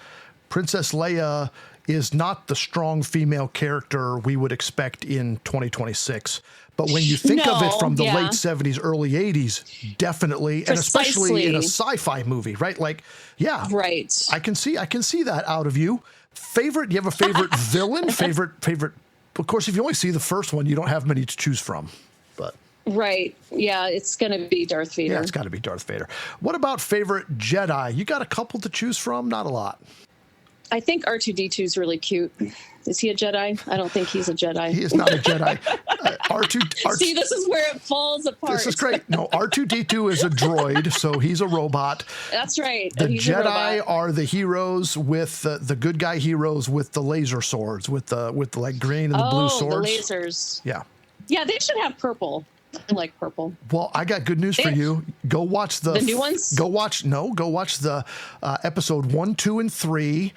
Princess Leia is not the strong female character we would expect in 2026. But when you think of it from the late 70s, early 80s, definitely, and especially in a sci-fi movie, right? Right. I can see that out of you. Favorite? Do you have a favorite villain? Favorite? Of course, if you only see the first one, you don't have many to choose from. But right. Yeah, it's going to be Darth Vader. Yeah, it's got to be Darth Vader. What about favorite Jedi? You got a couple to choose from? Not a lot. I think R2-D2 is really cute. Is he a Jedi? I don't think he's a Jedi. He is not a Jedi. R2. See, this is where it falls apart. This is great. No, R2D2 is a droid, so he's a robot. That's right. The He's Jedi are the heroes with the good guy heroes with the laser swords, with the like green and the blue swords. The lasers. Yeah. Yeah, they should have purple. I like purple. Well, I got good news for you. Go watch the new ones. Go watch the episode 1, 2, and 3.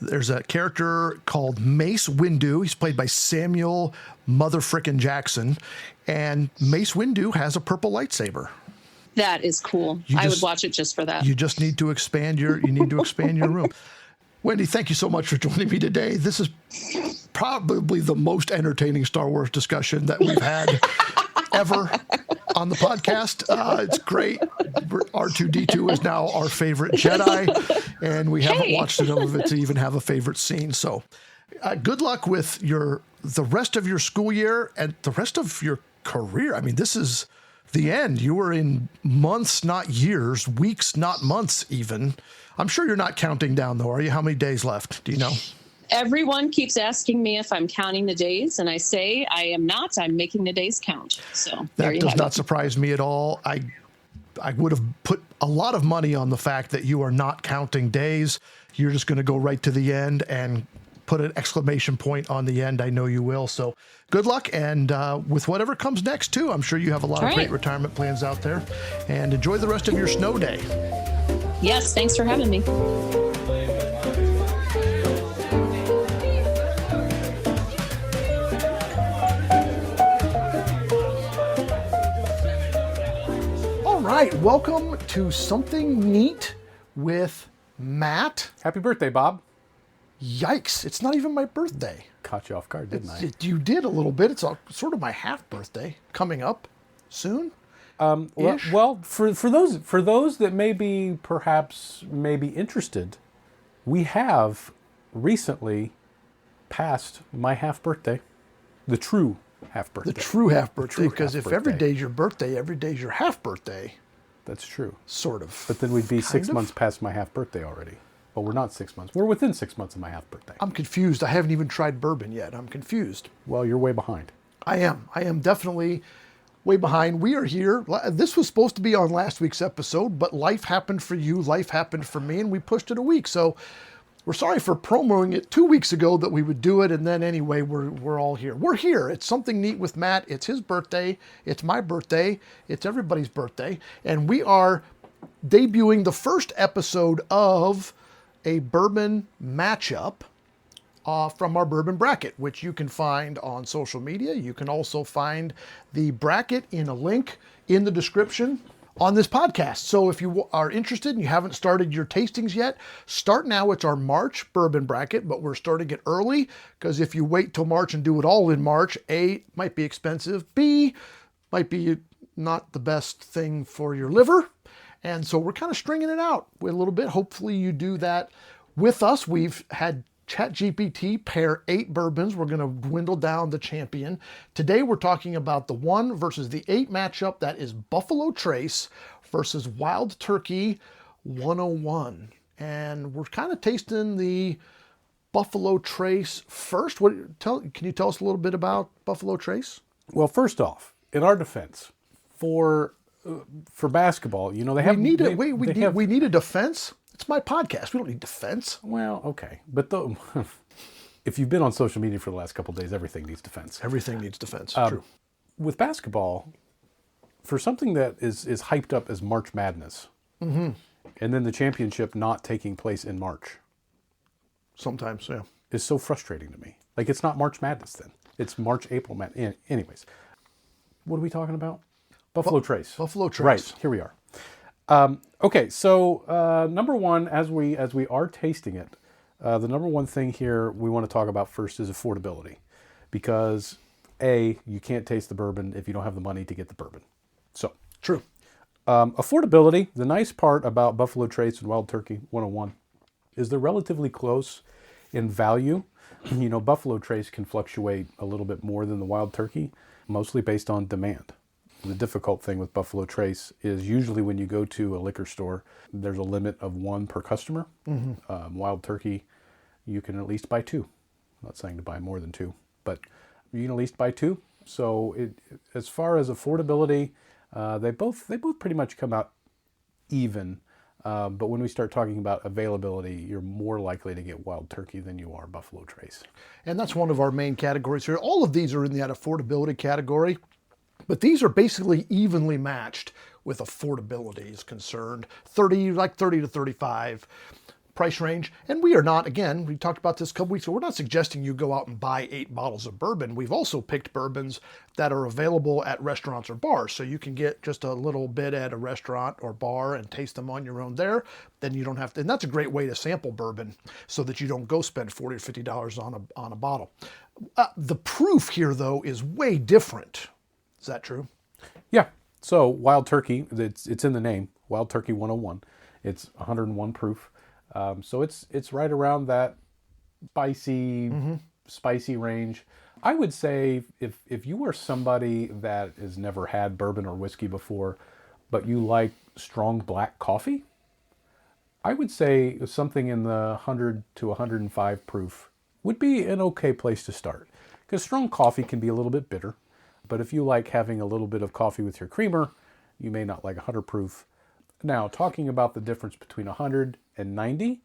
There's a character called Mace Windu. He's played by Samuel Motherfrickin' Jackson, and Mace Windu has a purple lightsaber. That is cool. I would watch it just for that. You just need to expand your room. Wendi, thank you so much for joining me today. This is probably the most entertaining Star Wars discussion that we've had ever on the podcast. It's great. R2D2 is now our favorite Jedi, and we haven't watched enough of it to even have a favorite scene. So good luck with the rest of your school year and the rest of your career. I mean, this is the end. You were in months, not years, weeks, not months even. I'm sure you're not counting down, though, are you? How many days left? Do you know? Everyone keeps asking me if I'm counting the days, and I say I am not. I'm making the days count. So that does not surprise me at all. I would have put a lot of money on the fact that you are not counting days. You're just going to go right to the end and put an exclamation point on the end. I know you will. So good luck. And with whatever comes next, too, I'm sure you have a lot of great retirement plans out there. And enjoy the rest of your snow day. Yes, thanks for having me. All right, welcome to Something Neat with Matt. Happy birthday, Bob. Yikes, it's not even my birthday. Caught you off guard, didn't I? You did a little bit. It's sort of my half birthday coming up soon. Well, for those that may be interested, we have recently passed my half birthday, the true half birthday. The true half birthday, because if every day's your birthday, every day's your half birthday. That's true. Sort of. But then we'd be 6 months past my half birthday already. But we're not 6 months. We're within 6 months of my half birthday. I'm confused. I haven't even tried bourbon yet. I'm confused. Well, you're way behind. I am definitely way behind. We are here. This was supposed to be on last week's episode, but life happened for you, life happened for me, and we pushed it a week. So we're sorry for promoting it 2 weeks ago that we would do it, and then anyway, we're all here. We're here. It's Something Neat with Matt. It's his birthday. It's my birthday. It's everybody's birthday. And we are debuting the first episode of a bourbon matchup from our Bourbon Bracket, which you can find on social media. You can also find the bracket in a link in the description on this podcast. So if you are interested and you haven't started your tastings yet, start now. It's our March Bourbon Bracket, but we're starting it early because if you wait till March and do it all in March, A, might be expensive, B, might be not the best thing for your liver. And so we're kind of stringing it out a little bit. Hopefully you do that with us. We've had ChatGPT pair 8 bourbons. We're going to dwindle down the champion. Today we're talking about the 1 versus the 8 matchup. That is Buffalo Trace versus Wild Turkey 101. And we're kind of tasting the Buffalo Trace first. Can you tell us a little bit about Buffalo Trace? Well, first off, in our defense, for basketball, you know, we need a defense. It's my podcast. We don't need defense. Well, okay, but if you've been on social media for the last couple of days, everything needs defense. Everything needs defense. True. With basketball, for something that is hyped up as March Madness, and then the championship not taking place in March, sometimes, yeah, is so frustrating to me. Like, it's not March Madness then; it's March, April Madness. Anyways, what are we talking about? Buffalo Trace. Buffalo Trace. Right, here we are. Okay, so number one, as we are tasting it, the number one thing here we want to talk about first is affordability. Because, A, you can't taste the bourbon if you don't have the money to get the bourbon. So, true. Affordability, the nice part about Buffalo Trace and Wild Turkey 101 is they're relatively close in value. You know, Buffalo Trace can fluctuate a little bit more than the Wild Turkey, mostly based on demand. The difficult thing with Buffalo Trace is usually when you go to a liquor store, there's a limit of 1 per customer. Wild Turkey, you can at least buy 2. I'm not saying to buy more than two, but you can at least buy two. So as far as affordability, they both pretty much come out even. But when we start talking about availability, you're more likely to get Wild Turkey than you are Buffalo Trace. And that's one of our main categories here. All of these are in that affordability category, but these are basically evenly matched with affordability is concerned. 30 to 35 price range. And we are not, again, we talked about this a couple weeks ago, we're not suggesting you go out and buy 8 bottles of bourbon. We've also picked bourbons that are available at restaurants or bars. So you can get just a little bit at a restaurant or bar and taste them on your own there. Then you don't have to, and that's a great way to sample bourbon so that you don't go spend $40 or $50 on a bottle. The proof here, though, is way different. Is that true? Yeah. So Wild Turkey, it's in the name, Wild Turkey 101. It's 101 proof. So it's right around that spicy range. I would say if you are somebody that has never had bourbon or whiskey before, but you like strong black coffee, I would say something in the 100 to 105 proof would be an okay place to start. Because strong coffee can be a little bit bitter. But if you like having a little bit of coffee with your creamer, you may not like 100 proof. Now, talking about the difference between 100 and 90,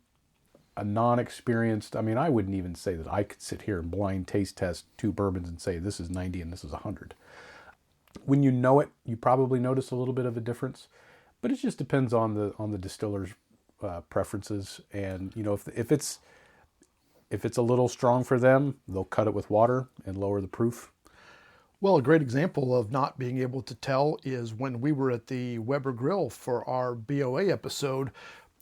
a non-experienced, I mean, I wouldn't even say that I could sit here and blind taste test 2 bourbons and say this is 90 and this is 100. When you know it, you probably notice a little bit of a difference, but it just depends on the distiller's preferences. And you know, if it's a little strong for them, they'll cut it with water and lower the proof. Well, a great example of not being able to tell is when we were at the Weber Grill for our BOA episode.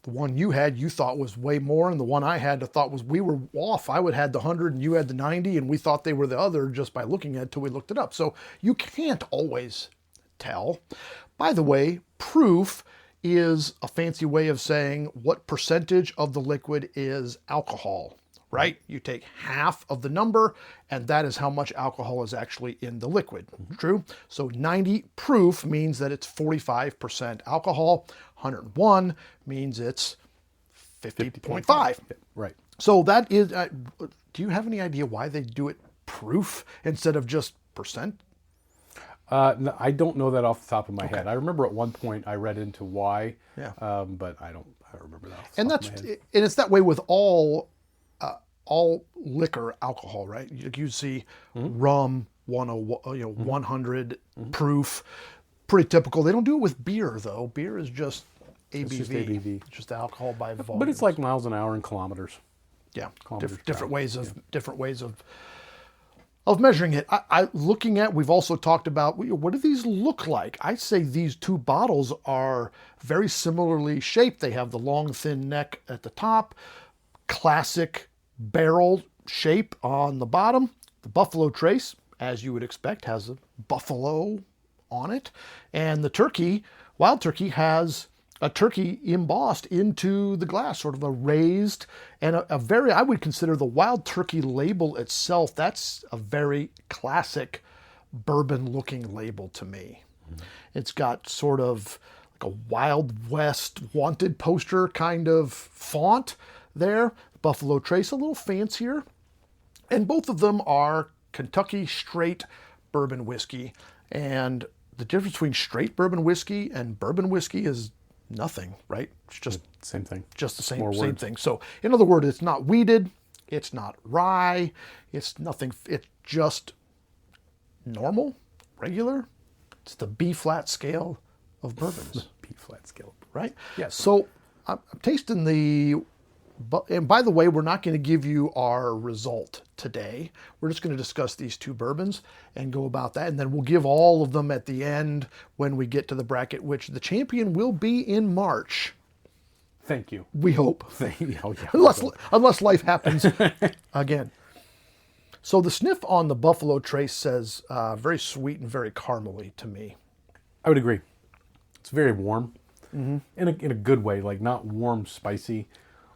The one you had, you thought was way more, and the one I had, I thought was, we were off. I would had the 100 and you had the 90, and we thought they were the other just by looking at it till we looked it up. So you can't always tell. By the way, proof is a fancy way of saying what percentage of the liquid is alcohol. Right? You take half of the number, and that is how much alcohol is actually in the liquid. Mm-hmm. True? So 90 proof means that it's 45% alcohol. 101 means it's 50.5. Right. So that is, do you have any idea why they do it proof instead of just percent? No, I don't know that off the top of my head. I remember at one point I read into why, but I don't remember that off the top of my head. And it's that way with all liquor alcohol, right? You see rum, 100 proof, pretty typical. They don't do it with beer though. Beer is just ABV. It's just ABV. It's just alcohol by volume. But it's like miles an hour and kilometers. Yeah, different ways of measuring it. We've also talked about what do these look like? I say these 2 bottles are very similarly shaped. They have the long, thin neck at the top, classic barrel shape on the bottom. The Buffalo Trace, as you would expect, has a buffalo on it. And the turkey, Wild Turkey, has a turkey embossed into the glass, sort of a raised, and a very, I would consider the Wild Turkey label itself, that's a very classic bourbon looking label to me. Mm-hmm. It's got sort of like a Wild West wanted poster kind of font there. Buffalo Trace, a little fancier. And both of them are Kentucky straight bourbon whiskey. And the difference between straight bourbon whiskey and bourbon whiskey is nothing, right? It's just same thing. Just the same thing. So in other words, it's not wheated, it's not rye, it's nothing, it's just normal, regular. It's the B-flat scale of bourbons. B-flat scale. Right? Yes. So I'm tasting and by the way, we're not going to give you our result today. We're just going to discuss these 2 bourbons and go about that. And then we'll give all of them at the end when we get to the bracket, which the champion will be in March. Thank you. We hope. Yeah. Unless life happens again. So the sniff on the Buffalo Trace says very sweet and very caramely to me. I would agree. It's very warm. Mm-hmm. In a good way, like not warm, spicy,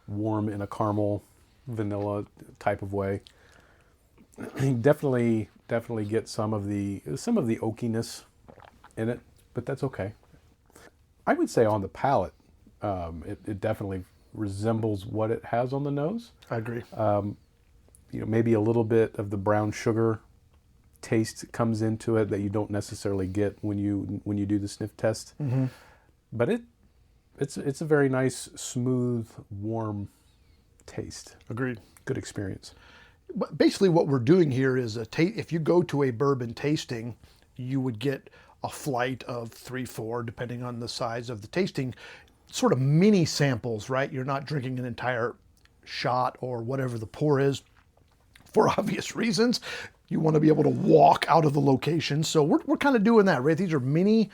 warm in a caramel, vanilla type of way. You definitely get some of the oakiness in it, but that's okay. I would say on the palate, it definitely resembles what it has on the nose. I agree. maybe a little bit of the brown sugar taste comes into it that you don't necessarily get when you do the sniff test. Mm-hmm. But it's a very nice, smooth, warm taste. Agreed. Good experience. But basically, what we're doing here is if you go to a bourbon tasting, you would get a flight of 3, 4, depending on the size of the tasting, sort of mini samples, right? You're not drinking an entire shot or whatever the pour is, for obvious reasons. You want to be able to walk out of the location. So we're kind of doing that, right? These are mini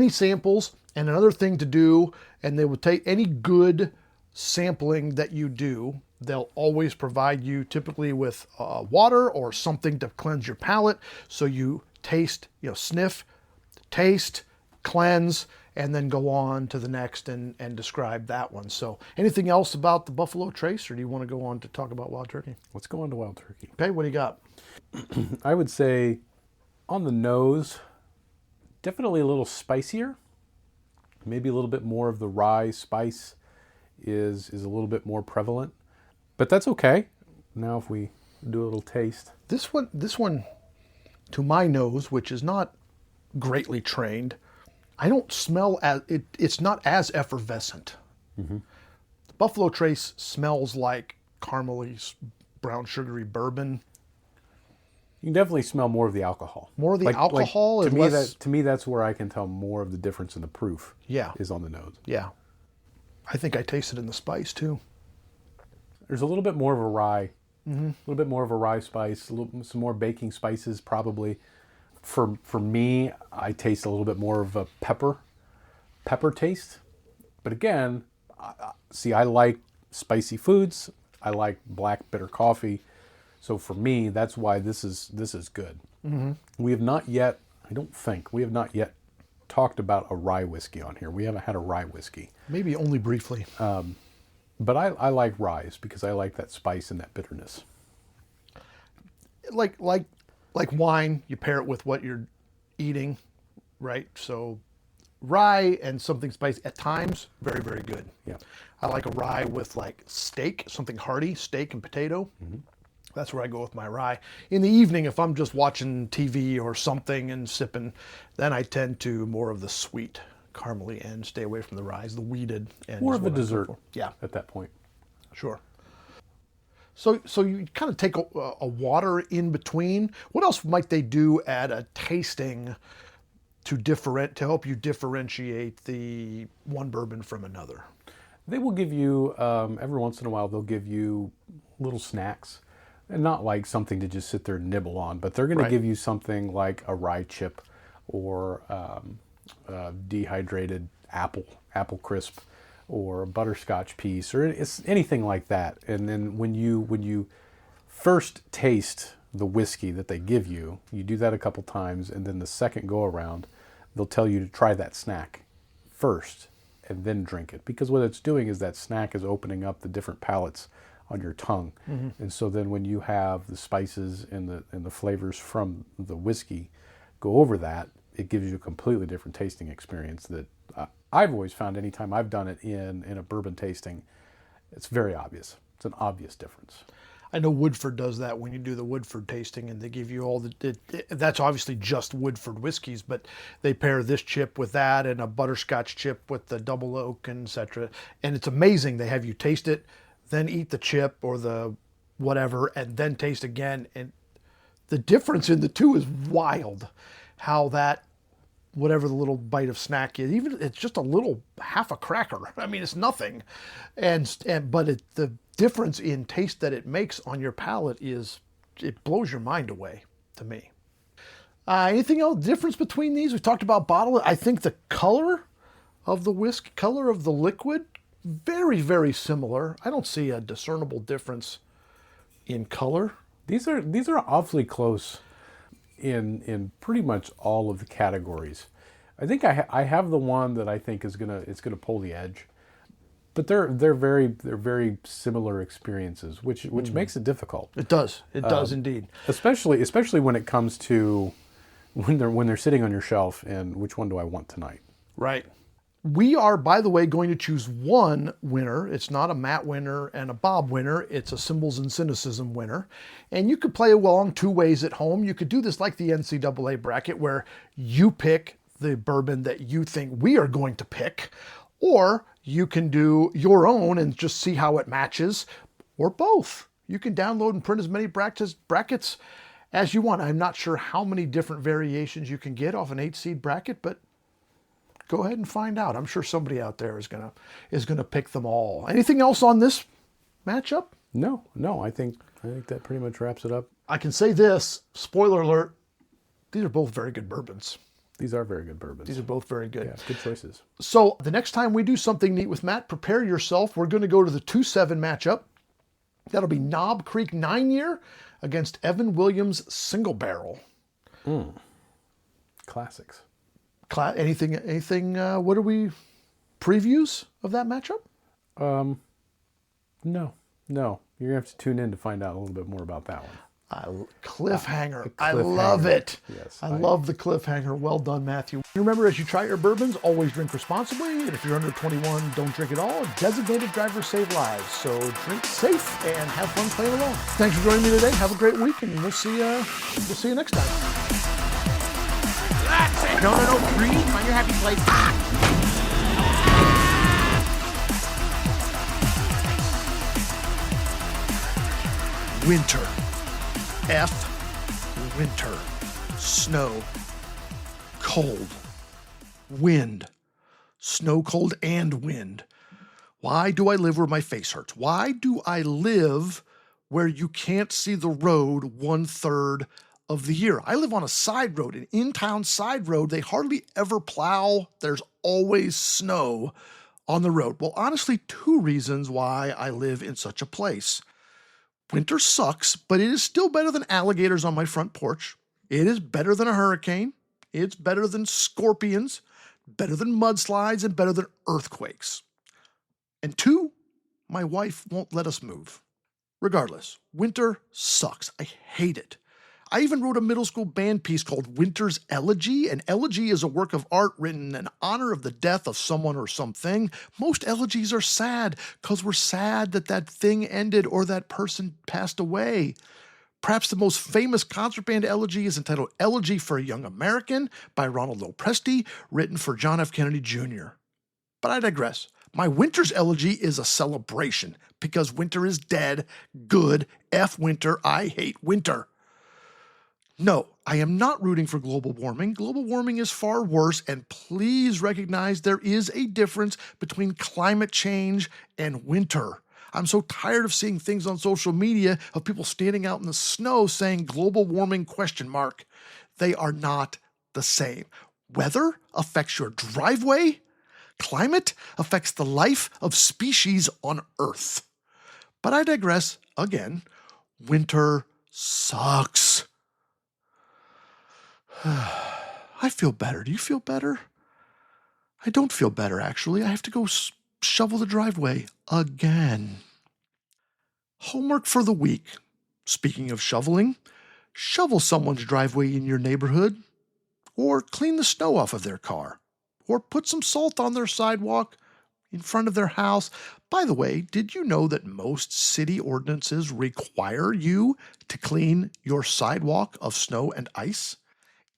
samples. And another thing to do, and they will take any good sampling that you do, they'll always provide you typically with water or something to cleanse your palate. So you taste, sniff, taste, cleanse, and then go on to the next and describe that one. So anything else about the Buffalo Trace, or do you want to go on to talk about Wild Turkey? Let's go on to Wild Turkey. Okay, what do you got? I would say on the nose, definitely a little spicier. Maybe a little bit more of the rye spice is a little bit more prevalent. But that's okay. Now if we do a little taste. This one, to my nose, which is not greatly trained, I don't smell it's not as effervescent. Mm-hmm. The Buffalo Trace smells like caramely, brown sugary bourbon. You can definitely smell more of the alcohol. More of the alcohol? To me, that's where I can tell more of the difference in the proof. Yeah. Is on the nose. Yeah. I think I tasted in the spice too. There's a little bit more of a rye. Mm-hmm. A little bit more of a rye spice, some more baking spices probably. For me, I taste a little bit more of a pepper taste. But again, I like spicy foods. I like black bitter coffee. So for me, that's why this is good. Mm-hmm. We have not yet talked about a rye whiskey on here. We haven't had a rye whiskey. Maybe only briefly. But I like ryes because I like that spice and that bitterness. Like wine, you pair it with what you're eating, right? So rye and something spicy at times, very, very good. Yeah. I like a rye with like steak, something hearty, steak and potato. Mm-hmm. That's where I go with my rye. In the evening, if I'm just watching TV or something and sipping, then I tend to more of the sweet, caramely end, stay away from the ryes, the weeded end. More of a dessert. Yeah. At that point. Sure. So you kind of take a water in between. What else might they do at a tasting to help you differentiate the one bourbon from another? They will give you, every once in a while, they'll give you little snacks. And not like something to just sit there and nibble on, but they're going to give you something like a rye chip or dehydrated apple crisp or a butterscotch piece or it's anything like that. And then when you first taste the whiskey that they give you, you do that a couple times, and then the second go around, they'll tell you to try that snack first and then drink it. Because what it's doing is that snack is opening up the different palates on your tongue. Mm-hmm. And so then when you have the spices and the flavors from the whiskey go over that, it gives you a completely different tasting experience that I've always found anytime I've done it in a bourbon tasting, it's very obvious. It's an obvious difference. I know Woodford does that when you do the Woodford tasting, and they give you all that's obviously just Woodford whiskeys, but they pair this chip with that and a butterscotch chip with the double oak and et cetera. And it's amazing. They have you taste it, then eat the chip or the whatever, and then taste again. And the difference in the two is wild. How that, whatever the little bite of snack is, even it's just a little half a cracker. I mean, it's nothing. But the difference in taste that it makes on your palate it blows your mind away to me. Anything else difference between these? We talked about bottle. I think the color of the whiskey, color of the liquid, very, very similar. I don't see a discernible difference in color. These are awfully close in pretty much all of the categories. I think I have the one that I think it's gonna pull the edge, but they're very similar experiences, which makes it difficult. It does indeed. Especially when it comes to when they're sitting on your shelf and which one do I want tonight? Right. We are, by the way, going to choose one winner. It's not a Matt winner and a Bob winner. It's a Symbols and Cynicism winner. And you could play along two ways at home. You could do this like the NCAA bracket where you pick the bourbon that you think we are going to pick, or you can do your own and just see how it matches, or both. You can download and print as many brackets as you want. I'm not sure how many different variations you can get off an 8-seed bracket, but go ahead and find out. I'm sure somebody out there is gonna pick them all. Anything else on this matchup? No, I think that pretty much wraps it up. I can say this, spoiler alert, these are both very good bourbons. These are very good bourbons. These are both very good. Yeah, good choices. So the next time we do something neat with Matt, prepare yourself. We're going to go to the 2-7 matchup. That'll be Knob Creek 9-year against Evan Williams Single Barrel. Classics. Anything, what are we, previews of that matchup? No. You're going to have to tune in to find out a little bit more about that one. Cliffhanger. I love it. Yes. I love the cliffhanger. Well done, Matthew. Remember, as you try your bourbons, always drink responsibly. And if you're under 21, don't drink at all. Designated drivers save lives. So drink safe and have fun playing along. Thanks for joining me today. Have a great week, and we'll see you next time. That's it. No. Breathe. Find your happy place. Winter. Winter. Snow. Cold. Wind. Snow, cold, and wind. Why do I live where my face hurts? Why do I live where you can't see the road 1/3 of the year? I live on a side road, an in-town side road. They hardly ever plow. There's always snow on the road. Well, honestly, 2 reasons why I live in such a place. Winter sucks, but it is still better than alligators on my front porch. It is better than a hurricane. It's better than scorpions, better than mudslides, and better than earthquakes. And 2, my wife won't let us move. Regardless, winter sucks. I hate it. I even wrote a middle school band piece called Winter's Elegy. An elegy is a work of art written in honor of the death of someone or something. Most elegies are sad because we're sad that that thing ended or that person passed away. Perhaps the most famous concert band elegy is entitled Elegy for a Young American by Ronald Lopresti, written for John F. Kennedy Jr. But I digress. My Winter's Elegy is a celebration because winter is dead. Good. F winter. I hate winter. No, I am not rooting for global warming. Global warming is far worse, and please recognize there is a difference between climate change and winter. I'm so tired of seeing things on social media of people standing out in the snow saying global warming ? They are not the same. Weather affects your driveway. Climate affects the life of species on Earth. But I digress again. Winter sucks. I feel better. Do you feel better? I don't feel better, actually. I have to go shovel the driveway again. Homework for the week. Speaking of shoveling, shovel someone's driveway in your neighborhood, or clean the snow off of their car, or put some salt on their sidewalk in front of their house. By the way, did you know that most city ordinances require you to clean your sidewalk of snow and ice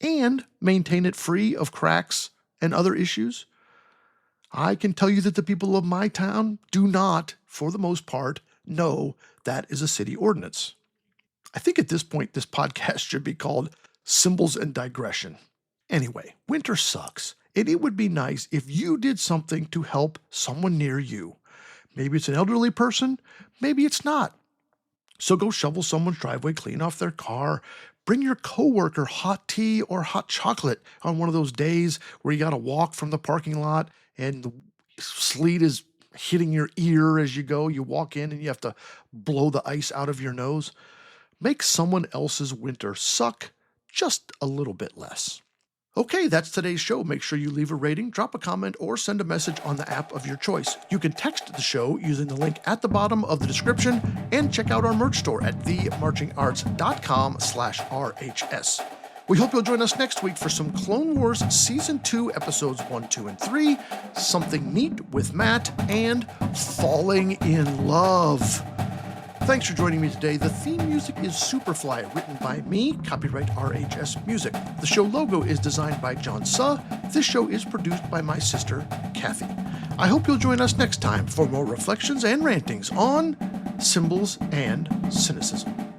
and maintain it free of cracks and other issues? I can tell you that the people of my town do not, for the most part, know that is a city ordinance. I think at this point, this podcast should be called Symbols and Digression. Anyway, winter sucks, and it would be nice if you did something to help someone near you. Maybe it's an elderly person, maybe it's not. So go shovel someone's driveway, clean off their car, bring your coworker hot tea or hot chocolate on one of those days where you got to walk from the parking lot and the sleet is hitting your ear as you go. You walk in and you have to blow the ice out of your nose. Make someone else's winter suck just a little bit less. Okay, that's today's show. Make sure you leave a rating, drop a comment, or send a message on the app of your choice. You can text the show using the link at the bottom of the description and check out our merch store at themarchingarts.com/RHS. We hope you'll join us next week for some Clone Wars Season 2, Episodes 1, 2, and 3, Something Neat with Matt, and Falling in Love. Thanks for joining me today. The theme music is Superfly, written by me, copyright RHS Music. The show logo is designed by John Suh. This show is produced by my sister, Kathy. I hope you'll join us next time for more reflections and rantings on symbols and cynicism.